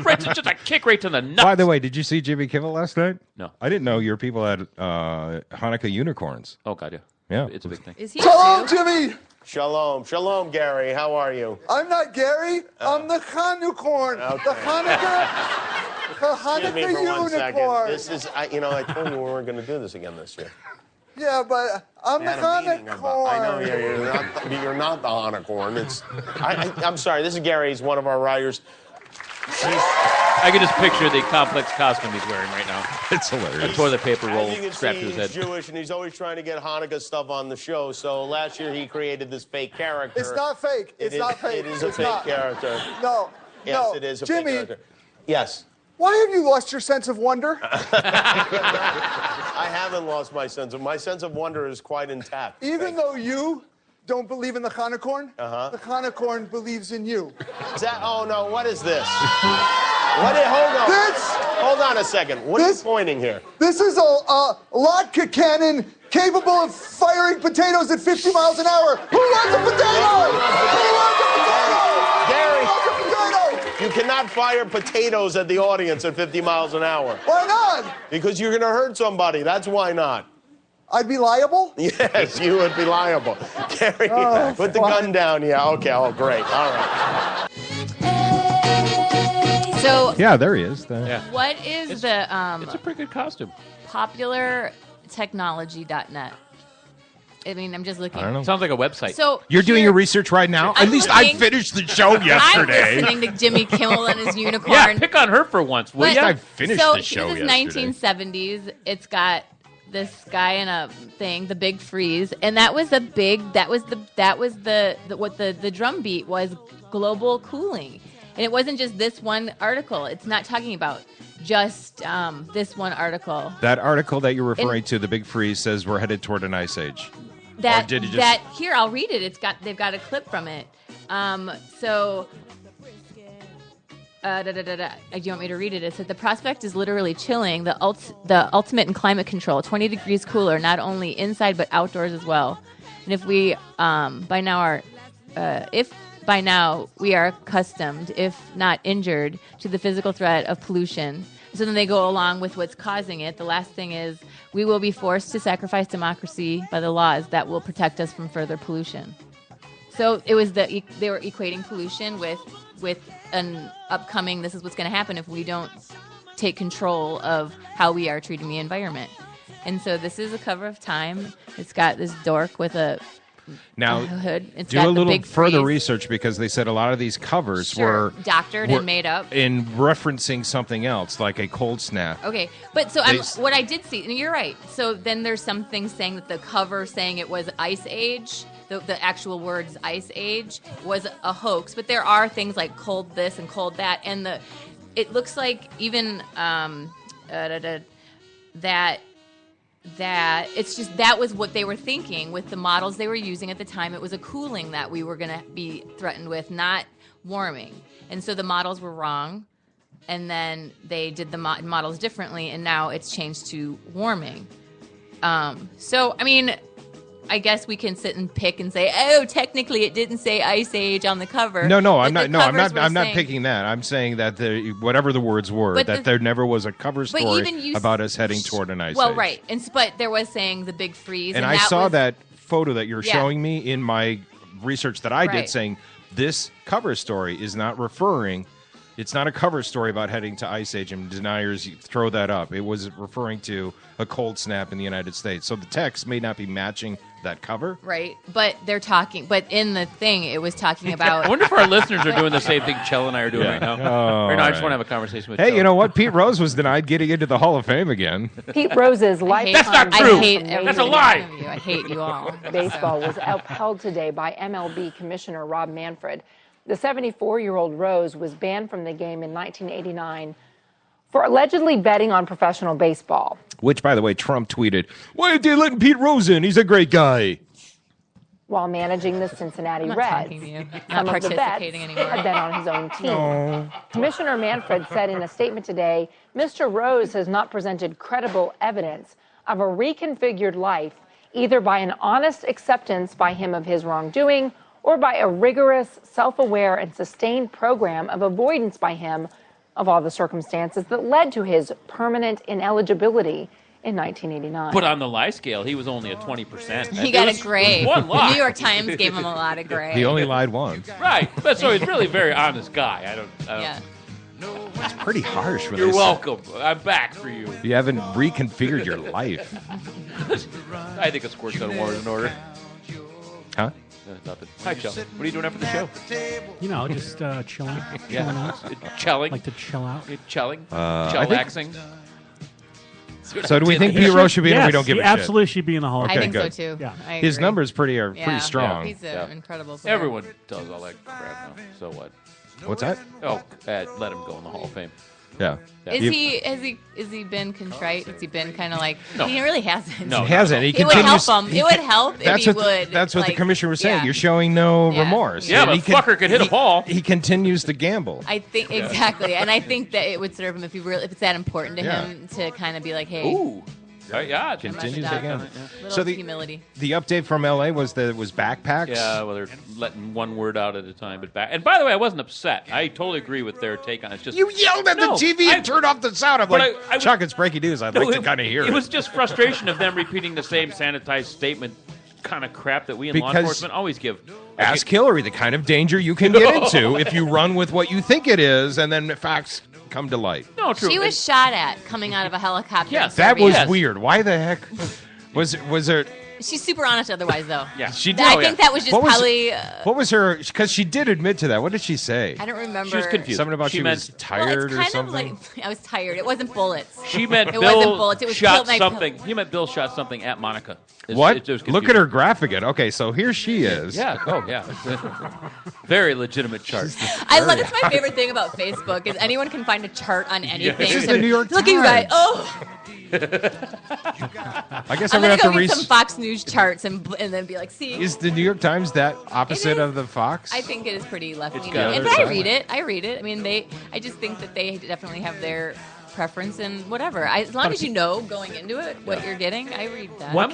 Right, just a kick right to the nuts. By the way, did you see Jimmy Kimmel last night? No. I didn't know your people had Hanukkah unicorns. Oh, God, yeah. Yeah. It's a big thing. Is he Shalom, a Jew? Jimmy. Shalom. Shalom, Gary. How are you? I'm not Gary. I'm the Hanukkah. The Hanukkah Excuse me for 1 second. unicorn. This is, I told you we weren't going to do this again this year. Yeah, but I'm the Hanukkah. I know you're not the Hanukkah. It's. I'm sorry. This is Gary. He's one of our writers. I can just picture the complex costume he's wearing right now. It's hilarious. A toilet paper roll As you can strapped see, to his head. he's Jewish, and he's always trying to get Hanukkah stuff on the show. So last year he created this fake character. It's not fake. It's not fake. It is a It's fake not. character. No. Yes, no. it is a Jimmy, fake character. Yes. why have you lost your sense of wonder? I haven't lost my sense of wonder is quite intact. Even though you don't believe in the Hanukkah, Uh-huh. the Hanukkah believes in you. Is that? Oh no! What is this? Hold on a second. What are you pointing here? This is a Latka cannon capable of firing potatoes at 50 miles an hour. Who wants a potato? Who wants a potato? Gary, Who wants a potato? you cannot fire potatoes at the audience at 50 miles an hour. Why not? Because you're going to hurt somebody. That's why not. I'd be liable? Yes, you would be liable. Gary, put the gun down. Yeah, okay. Oh, great. All right. So Yeah, there he is. Yeah. what is the It's a pretty good costume. popular Technology.net. I mean, I'm just looking. I don't know. Sounds like a website. So You're doing your research right now? I'm At least looking- I finished the show yesterday. I'm listening to Jimmy Kimmel and his unicorn. Yeah, pick on her for once. But- I finished so the show this is yesterday. 1970s. It's got this guy in a thing, the big freeze, and that was the drum beat was global cooling, and it wasn't just this one article. It's not talking about just this one article. That article that you're referring to, the big freeze, says we're headed toward an ice age. Or did it just... Here, I'll read it. They've got a clip from it. Do you want me to read it? It said the prospect is literally chilling. The ultimate in climate control. 20 degrees cooler, not only inside but outdoors as well. And if we by now we are accustomed, if not injured, to the physical threat of pollution. So then they go along with what's causing it. The last thing is we will be forced to sacrifice democracy by the laws that will protect us from further pollution. So it was they were equating pollution with an upcoming, this is what's going to happen if we don't take control of how we are treating the environment. And so this is a cover of Time. It's got this dork with a hood. It's do got a little big further freeze. research because they said a lot of these covers were doctored and made up. In referencing something else, like a cold snap. Okay, but so what I did see, and you're right. So then there's some things saying that the cover saying it was Ice Age, the actual words Ice Age, was a hoax. But there are things like cold this and cold that, and it looks like even that it's just that was what they were thinking with the models they were using at the time. It was a cooling that we were going to be threatened with, not warming. And so the models were wrong, and then they did the models differently, and now it's changed to warming. So I mean, I guess we can sit and pick and say, oh, technically it didn't say Ice Age on the cover. No, But I'm not. the No, I'm covers not. I'm were not saying- picking that. I'm saying that whatever the words were, But that there never was a cover but story even you- about us heading toward an ice Well, age. right, but there was saying the big freeze, And and I that saw was, that photo that you're Yeah. showing me in my research that I Right. did, saying this cover story is not referring. It's not a cover story about heading to ice age, and deniers throw that up. It was referring to a cold snap in the United States. So the text may not be matching that cover. right. But they're talking. But in the thing, it was talking about. I wonder if our listeners are doing the same thing Chell and I are doing right now. Oh, right now, I just right. want to have a conversation with Hey, Chell. you know what? Pete Rose was denied getting into the Hall of Fame again. Pete Rose's lifetime. That's not true. I hate That's a lie. You. I hate you all. Baseball was upheld today by MLB Commissioner Rob Manfred. The 74-year-old Rose was banned from the game in 1989 for allegedly betting on professional baseball. Which, by the way, Trump tweeted, "Why are they letting Pete Rose in? He's a great guy." While managing the Cincinnati I'm not Reds. talking to you. Some Not of the bets participating anymore. had been on his own team. No. Commissioner Manfred said in a statement today, Mr. Rose has not presented credible evidence of a reconfigured life, either by an honest acceptance by him of his wrongdoing or by a rigorous, self-aware, and sustained program of avoidance by him of all the circumstances that led to his permanent ineligibility in 1989. But on the lie scale, he was only at 20%. He got a gray. One The lie. New York Times gave him a lot of gray. He only lied once. Right. But so he's really a very honest guy. I don't Yeah. It's pretty harsh. When You're they say- welcome. I'm back for you. You haven't reconfigured your life. I think a squirt's on more in order. Huh? Nothing. Hi, Chell. What are you doing after the show? You know, just chilling. Chilling Yeah. out. Chelling. Like to chill out. Chelling. I think- Chellaxing. So do we think Pete Rose should be in, or we don't give he a shit? absolutely should be in the Hall of I Fame. think good. so too. Yeah. I His agree. numbers are Yeah. pretty strong. He's an incredible player. Everyone does all that crap now. So what? What's that? Oh, let him go in the Hall of Fame. Yeah. Is he been contrite? Has he been kind of like No. he really hasn't? No, He hasn't. He It would help continues. him. It would help if That's he what would. That's what the like, commissioner was saying. yeah. You're showing no Yeah. remorse. Yeah, And but he fucker could hit a ball. He continues to gamble. I think exactly, and I think that it would serve him if it's that important to Yeah. him to kind of be like, hey, Ooh. Yeah, Continues up. to gamble. little So the humility. the update from LA was that it was backpacks. Yeah, well, they're letting one word out at a time. But back. And by the way, I wasn't upset. I totally agree with their take on it. It's just You yelled at No, the TV and turned off the sound. I'm but like, Chuck, it's breaking news. I'd like to kind of hear it. It was just frustration of them repeating the same sanitized statement kind of crap that we in law Because- enforcement always give. Ask Hillary the kind of danger you can get into if you run with what you think it is, and then facts come to light. No, true. She was shot at coming out of a helicopter. Yes, That was Yes. weird. Why the heck was there? She's super honest otherwise, though. Yeah, She did. I think that was just probably... what was her? Because she did admit to that. What did she say? I don't remember. She was confused. Something about she was tired well, or it's kind something. of like I was tired. It wasn't bullets. She meant it Bill wasn't bullets. It was shot killed my something. He meant Bill shot something at Monica. What? Look at her graphic. Okay, so here she is. Yeah. Oh, yeah. Very legitimate chart. I love. That's my favorite thing about Facebook is anyone can find a chart on anything. This is the New York Looking Times. right. Oh. I guess I'm I'm gonna have go to get some Fox News charts and then be like, see. Is the New York Times that opposite of the Fox? I think it is pretty left leaning. got And other I side. read it. I read it. I mean, I just think that they definitely have their preference and whatever. As long as you know going into it what you're getting, I read that. What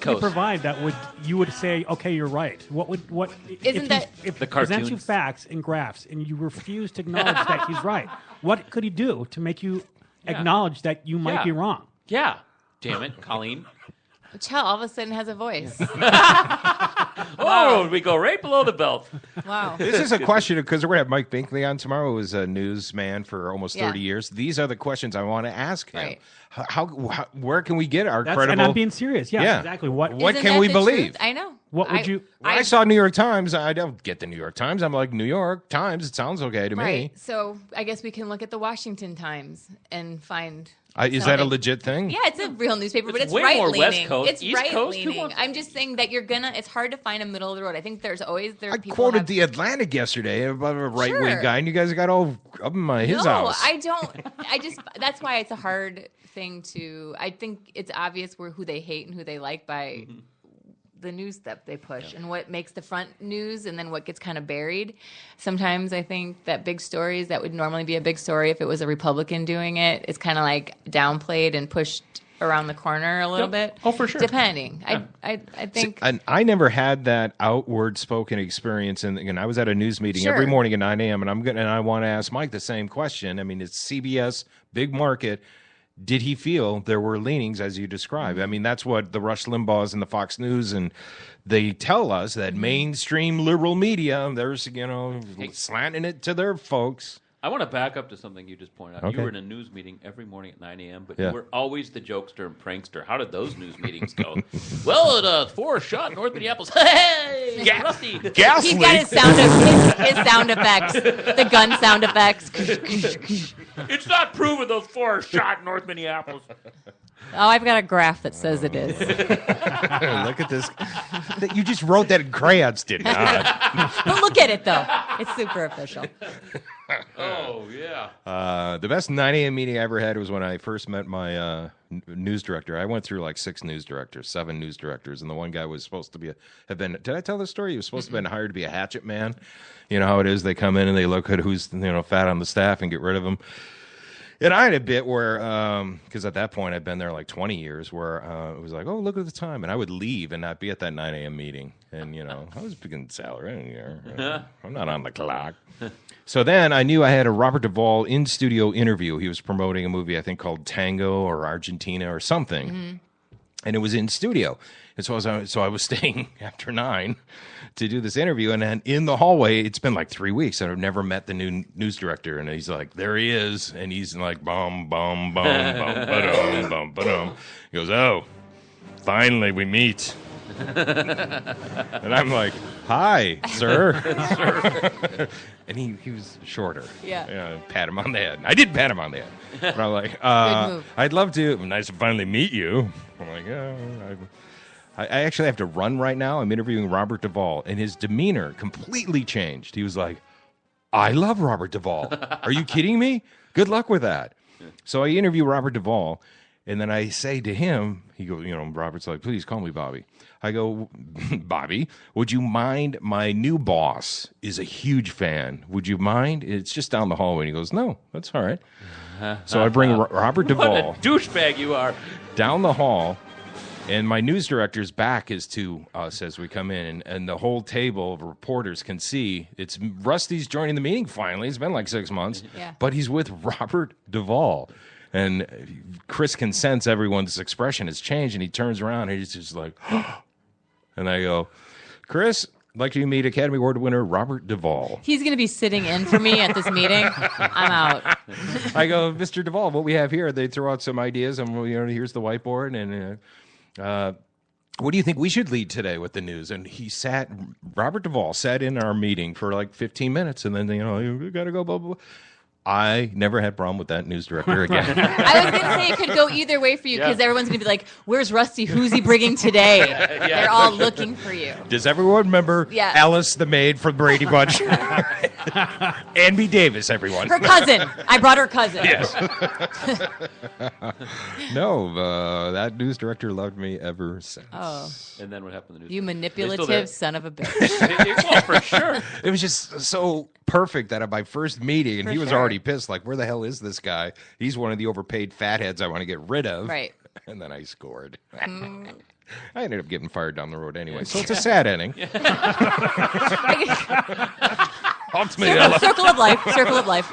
can you provide that you would say, okay, you're right? If the he presents you cartoons? facts and graphs and you refuse to acknowledge that he's right, what could he do to make you acknowledge that you might Yeah. be wrong? Yeah. Damn it, Colleen. Chell all of a sudden has a voice. Oh, we go right below the belt. Wow. This is a question because we're going to have Mike Binkley on tomorrow, who was a newsman for almost 30 years. These are the questions I want to ask him. Right. How where can we get our credible? And I'm being serious. Yeah, Yeah. exactly. What Isn't can that we the believe? truth? I know. What would you? When I saw New York Times, I don't get the New York Times. I'm like, New York Times, it sounds okay to me. Right. So I guess we can look at the Washington Times and find. Is that a legit thing? Yeah, it's a real newspaper, but it's way right more leaning. West Coast. It's East right Coast? Who leaning. wants- I'm just saying that it's hard to find a middle of the road. I think there's always I people quoted have- the Atlantic yesterday about a right-wing Sure. guy, and you guys got all up in his no, house. I don't. That's why it's a hard thing to. I think it's obvious who they hate and who they like by the news that they push and what makes the front news and then what gets kind of buried. Sometimes I think that big stories that would normally be a big story if it was a Republican doing it, it's kind of like downplayed and pushed around the corner a little bit. Oh, for sure. Depending. Yeah. I think. And I never had that outward spoken experience, and I was at a news meeting every Sure. morning at 9 a.m. and I want to ask Mike the same question. I mean, it's CBS, big market. Did he feel there were leanings as you describe? I mean, that's what the Rush Limbaughs and the Fox News, and they tell us that mainstream liberal media, there's, slanting it to their folks. I want to back up to something you just pointed out. Okay. You were in a news meeting every morning at 9 a.m., but Yeah. you were always the jokester and prankster. How did those news meetings go? Well, at Forest shot North Minneapolis. Hey, Rusty. Gas He's got his sound effects, the gun sound effects. It's not proven those Forest shot North Minneapolis. Oh, I've got a graph that says it is. Look at this. You just wrote that in crayons, did you? But look at it, though. It's super official. Oh, yeah. The best 9 a.m. meeting I ever had was when I first met my news director. I went through like 7 news directors, and the one guy was supposed to have been. Did I tell this story? He was supposed to have been hired to be a hatchet man. You know how it is. They come in and they look at who's fat on the staff and get rid of them. And I had a bit where, because at that point I'd been there like 20 years, where it was like, oh, look at the time. And I would leave and not be at that 9 a.m. meeting. And, I was picking salary. I'm not on the clock. So then I knew I had a Robert Duvall in-studio interview. He was promoting a movie, I think, called Tango or Argentina or something. Mm-hmm. And it was in studio. And so I was staying after 9 to do this interview. And then in the hallway, it's been like 3 weeks, and I've never met the new news director. And he's like, there he is. And he's like, bum, bum, bum, bum, ba-dum, bum, ba-dum. He goes, oh, finally we meet. And I'm like, hi, sir. And he was shorter. Yeah. Pat him on the head. I did pat him on the head. But I'm like, I'd love to. Nice to finally meet you. I'm like, oh, I actually have to run right now. I'm interviewing Robert Duvall, and his demeanor completely changed. He was like, I love Robert Duvall. Are you kidding me? Good luck with that. So I interview Robert Duvall, and then I say to him, he goes, Robert's like, please call me Bobby. I go, Bobby, would you mind? My new boss is a huge fan. Would you mind? It's just down the hallway. And he goes, no, that's all right. So I bring Robert Duvall. What a douchebag you are. Down the hall. And my news director's back is to us as we come in, and the whole table of reporters can see it's Rusty's joining the meeting finally. It's been like 6 months, but he's with Robert Duvall. And Chris can sense everyone's expression has changed, and he turns around and he's just like, and I go, Chris, I'd like to meet Academy Award winner Robert Duvall. He's going to be sitting in for me at this meeting. I'm out. I go, Mr. Duvall, what we have here, they throw out some ideas, and here's the whiteboard, and what do you think we should lead today with the news? And Robert Duvall sat in our meeting for like 15 minutes, and then, you got to go, blah, blah, blah. I never had a problem with that news director again. I was going to say it could go either way for you because everyone's going to be like, where's Rusty? Who's he bringing today? They're all looking for you. Does everyone remember Alice the maid from Brady Bunch? Ann Davis, everyone. Her cousin. I brought her cousin. Yes. No, that news director loved me ever since. Oh. And then what happened to the news? You manipulative son of a bitch. Well, for sure. It was just so perfect that at my first meeting, and he was already pissed, like, where the hell is this guy? He's one of the overpaid fatheads I want to get rid of. Right. And then I scored. I ended up getting fired down the road anyway, so it's a sad ending. Ultimately, circle of life. Circle of life.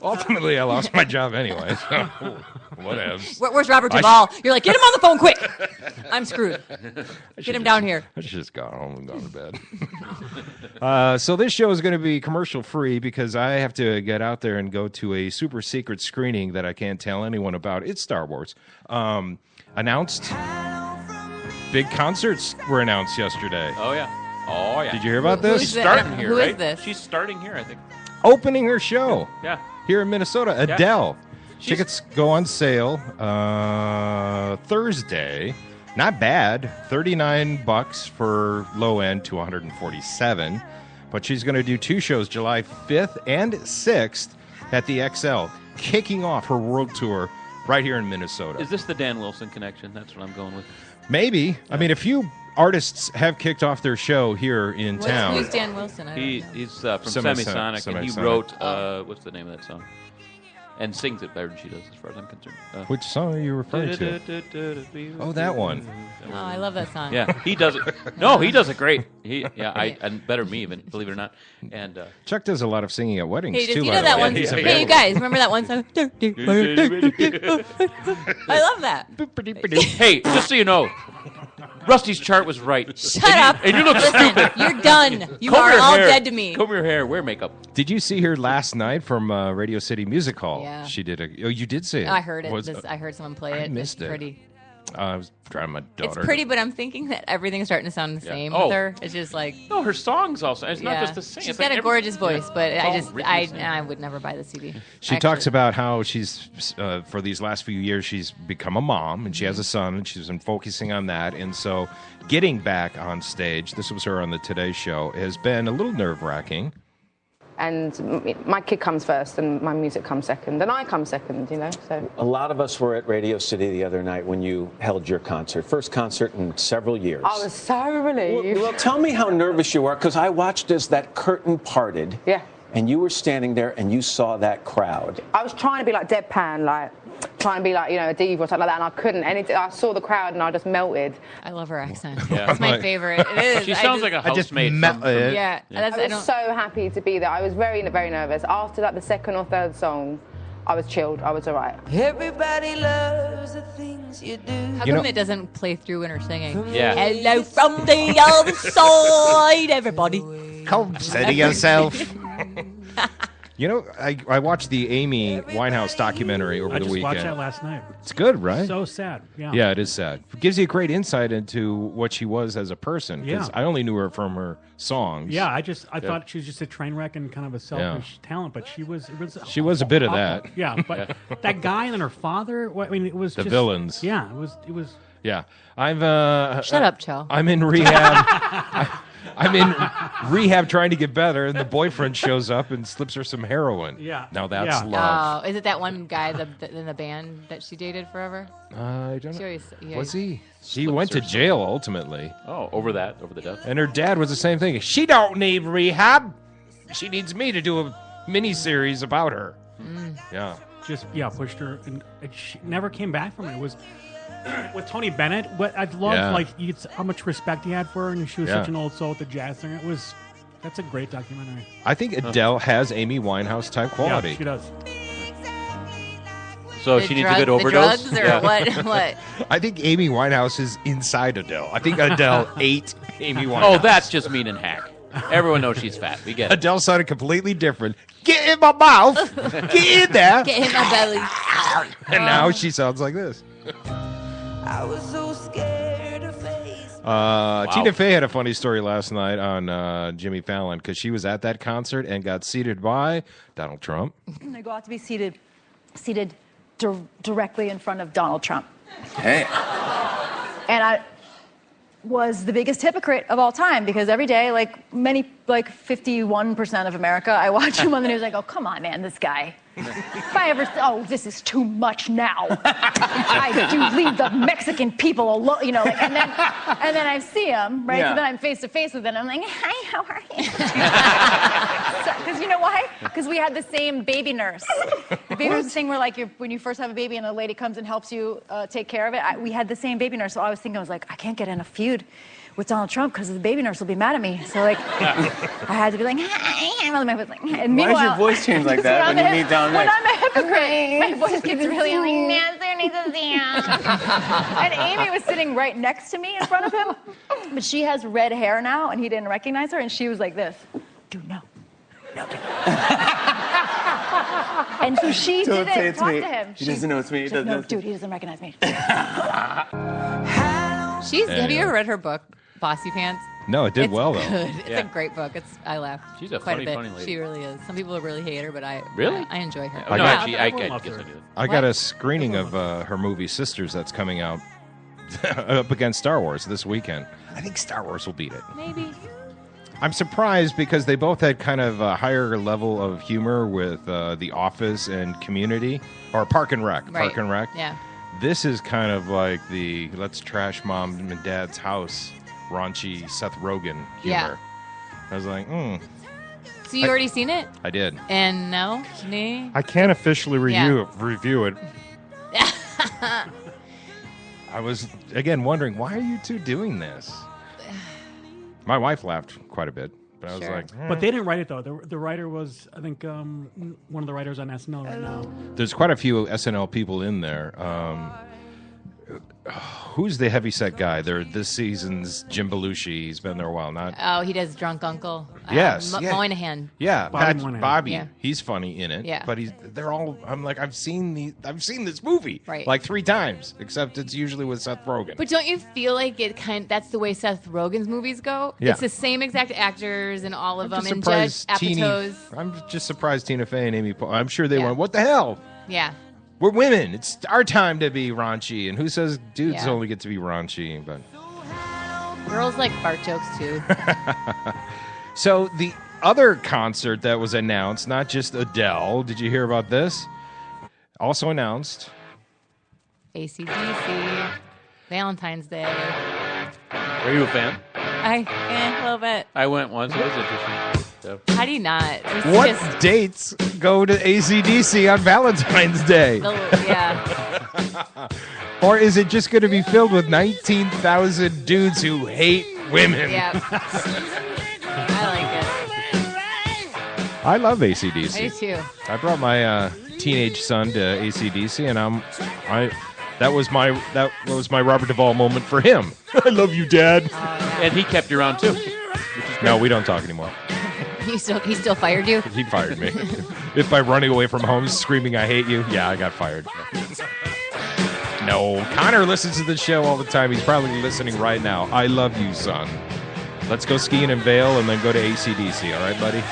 Ultimately, I lost my job anyway, so whatever. Where's Robert Duvall? You're like, get him on the phone quick. I'm screwed. Get him down here. I should just gone home and gone to bed. So this show is going to be commercial free because I have to get out there and go to a super secret screening that I can't tell anyone about. It's Star Wars. Announced. Big concerts were announced yesterday. Oh, yeah. Oh, yeah. Did you hear about this? She's starting here, Who right? is this? She's starting here, I think. Opening her show. Yeah. Here in Minnesota. Adele. Tickets go on sale Thursday. Not bad. $39 for low end to $147. But she's going to do 2 shows, July 5th and 6th at the XL, kicking off her world tour right here in Minnesota. Is this the Dan Wilson connection? That's what I'm going with. Maybe. Yeah. I mean, a few artists have kicked off their show here in town. Who's Dan Wilson? He's from Semisonic, and he wrote, what's the name of that song? And sings it better than she does, as far as I'm concerned. Which song are you referring to? Oh, that one. Oh, I love that song. Yeah, he does it. No, he does it great. And better than me, even, believe it or not. And Chuck does a lot of singing at weddings, hey, too. You know that one? Hey, you guys, remember that one song? I love that. Hey, just so you know, Rusty's chart was right. Shut up. And you look stupid. You're done. You are all dead to me. Comb your hair. Wear makeup. Did you see her last night from Radio City Music Hall? Yeah. She did oh, you did see it? I heard it. I heard someone play it. I missed it's it. Pretty. I was driving my daughter. It's pretty, but I'm thinking that everything's starting to sound the same with her. It's just like... No, her songs also. It's not just the same. She's got a gorgeous voice, but I would never buy the CD. She talks about how she's, for these last few years, she's become a mom, and she has a son, and she's been focusing on that. And so getting back on stage, this was her on the Today Show, has been a little nerve-wracking. And my kid comes first, and my music comes second, and I come second, so. A lot of us were at Radio City the other night when you held your concert. First concert in several years. I was so relieved. Well, tell me how nervous you were, because I watched as that curtain parted. Yeah. And you were standing there, and you saw that crowd. I was trying to be like deadpan, trying to be like, a diva or something like that, and I couldn't. I saw the crowd, and I just melted. I love her accent. Yeah. It's my favorite. It is. She sounds like a housemate. Yeah. I was so happy to be there. I was very, very nervous. After the second or third song, I was chilled. I was all right. Everybody loves the things you do. How come it doesn't play through when her singing? Yeah. Hello from the other side, everybody. Come steady yourself. I watched the Amy Winehouse documentary over the weekend. I just watched that last night. It's good, right? So sad. Yeah. Yeah, it is sad. It gives you a great insight into what she was as a person. Because I only knew her from her songs. Yeah, I thought she was just a train wreck and kind of a selfish talent, but she was a bit of that. Yeah, but that guy and then her father. It was the villains. Yeah, it was. Yeah, Shut up, Chell. I'm in rehab. I'm in rehab trying to get better, and the boyfriend shows up and slips her some heroin. Yeah. Now that's love. Oh, is it that one guy in the band that she dated forever? I don't know. Always, was he? He went to jail ultimately. Oh, over the death. And her dad was the same thing. She don't need rehab. She needs me to do a mini-series about her. Yeah. Just pushed her, and she never came back from it. It was with Tony Bennett. What I loved, how much respect he had for her, and she was such an old soul with the jazz singer. That's a great documentary. I think Adele has Amy Winehouse type quality. Yeah, she does. So she needs a good overdose? The drugs or what? I think Amy Winehouse is inside Adele. I think Adele ate Amy Winehouse. Oh, that's just mean and hack. Everyone knows she's fat. We get it. Adele sounded completely different. Get in my mouth. Get in there. Get in my belly. And now she sounds like this. I was so scared to face. Tina Fey had a funny story last night on Jimmy Fallon because she was at that concert and got seated by Donald Trump. I go out to be seated directly in front of Donald Trump. Hey. And I was the biggest hypocrite of all time because every day, like 51% of America, I watch him on the news. I go, come on, man, this guy. If I ever, this is too much now. I do leave the Mexican people alone, and then I see him, right? Yeah. So then I'm face to face with him. I'm like, hi, how are you? Because you know why? Because we had the same baby nurse. The baby nurse thing where, like, when you first have a baby and a lady comes and helps you take care of it. We had the same baby nurse, so I was like, I can't get in a feud with Donald Trump because the baby nurse will be mad at me. So like, I had to be like, hi. And Why does your voice change like that when you meet Donald When next? I'm a hypocrite, my voice gets really like, Nancy needs to see him. And Amy was sitting right next to me in front of him, but she has red hair now, and he didn't recognize her, and she was like this, dude, no. And so she Don't say didn't it's talk me. to him. He doesn't know it's me. He doesn't know. Dude, he doesn't recognize me. Have you ever read her book, Bossy Pants? No, it did It's well, though. Good. It's a great book. I laughed. She's a quite funny, a bit. funny lady. She really is. Some people really hate her, but I enjoy her. No, actually, I guess I do. I got a screening of her movie Sisters that's coming out up against Star Wars this weekend. I think Star Wars will beat it. Maybe. I'm surprised because they both had kind of a higher level of humor with The Office and Community, or Park and Rec. Right. Park and Rec. Yeah. This is kind of like the let's trash mom and dad's house, raunchy Seth Rogen humor. Yeah. I was like, So you already seen it? I did. And no? Nee? I can't officially Yeah. review it. I was, again, wondering, why are you two doing this? My wife laughed quite a bit, but I was like, But they didn't write it, though. The writer was, I think, one of the writers on SNL right now. There's quite a few SNL people in there. Who's the heavyset guy? They're this season's Jim Belushi. He's been there a while. Not Oh, he does Drunk Uncle. Yes, yeah. Moynihan. Yeah, Bobby. Yeah. He's funny in it. Yeah. But they're all. I'm like, I've seen this movie Right. like 3 times, except it's usually with Seth Rogen. But don't you feel like that's the way Seth Rogen's movies go? Yeah. It's the same exact actors and all of them, and surprised Judge Apatow. I'm just surprised Tina Fey and Amy Poehler. I'm sure they Yeah. went, what the hell? Yeah. We're women. It's our time to be raunchy. And who says dudes Yeah. only get to be raunchy? But Girls like fart jokes too. so the other concert that was announced, not just Adele. Did you hear about this? Also announced. AC/DC. Valentine's Day. Are you a fan? A little bit. I went once. It was interesting. So. How do you not? It's What just- dates go to AC/DC on Valentine's Day? Yeah. Or is it just going to be filled with 19,000 dudes who hate women? Yeah. I like it. I love AC/DC. I do too. I brought my teenage son to AC/DC, and that was my Robert Duvall moment for him. I love you, Dad. And he kept you around too. No, we don't talk anymore. He still fired you? He fired me. If by running away from home screaming I hate you, yeah, I got fired. No, Connor listens to the show all the time. He's probably listening right now. I love you, son. Let's go skiing in Vail and then go to AC/DC, all right, buddy?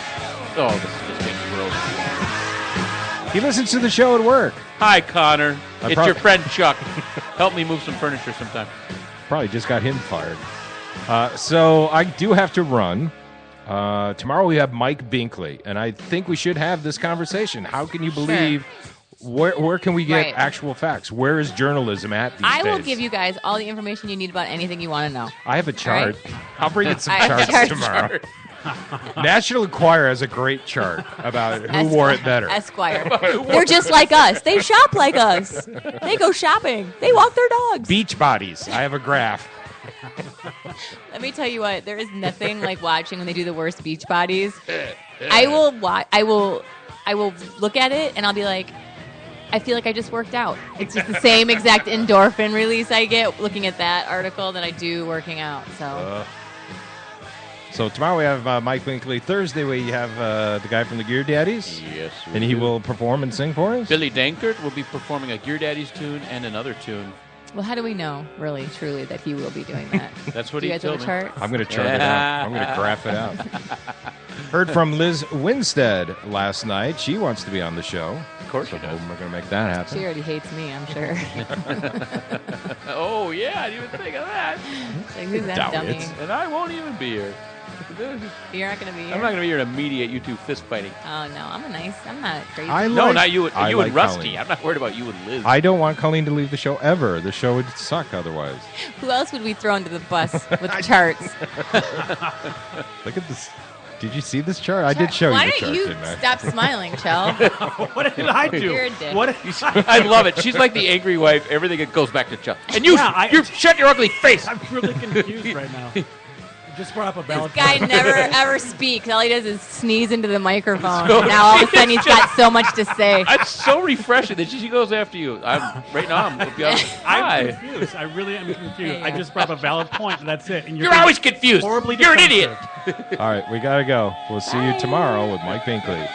Oh, this is just getting gross. He listens to the show at work. Hi, Connor. I It's prob- your friend Chuck. Help me move some furniture sometime. Probably just got him fired. So I do have to run. Tomorrow we have Mike Binkley, and I think we should have this conversation. How can you believe... Where can we get Right. actual facts? Where is journalism at these I days? will give you guys all the information you need about anything you want to know. I have a chart. All right? I'll bring in some I have a charts chart. tomorrow. National Enquirer has a great chart about who wore it better. Esquire. They're just like us. They shop like us. They go shopping. They walk their dogs. Beach bodies. I have a graph. Let me tell you what. There is nothing like watching when they do the worst beach bodies. I will look at it and I'll be like, I feel like I just worked out. It's just the same exact endorphin release I get looking at that article that I do working out. So So tomorrow we have Mike Binkley. Thursday we have the guy from the Gear Daddies. Yes, we and he do. will perform and sing for us. Billy Dankert will be performing a Gear Daddies tune and another tune. Well, how do we know, really, truly, that he will be doing that? That's what Do he you guys told have me. a chart? I'm going to chart it out. I'm going to graph it out. Heard from Liz Winstead last night. She wants to be on the show. Of course so she does. we're going to make that happen. She already hates me, I'm sure. Oh, yeah, I didn't even think of that. Like, who's that Doubt dummy? it. And I won't even be here. You're not going to be here? I'm not going to be here to mediate you two fist fighting. Oh, no, I'm not crazy. No, not you. I You like and Rusty. Colleen. I'm not worried about you and Liz. I don't want Colleen to leave the show ever. The show would suck otherwise. Who else would we throw into the bus with charts? Look at this. Did you see this chart? I did show Why you the don't chart, you didn't I? stop smiling, Chell? What did I do? You're a dick. What? I love it. She's like the angry wife. Everything goes back to Chuck. And you, shut your ugly face. I'm really confused right now. I just brought up a valid This guy point. never ever speaks. All he does is sneeze into the microphone. So- Now all of a sudden he's got so much to say. It's so refreshing that she goes after you. Right now. I'm I'm confused. I really am confused. I just brought up a valid point. And that's it. And You're always confused. Horribly You're an idiot. defensive. All right, we got to go. We'll see you tomorrow with Mike Binkley.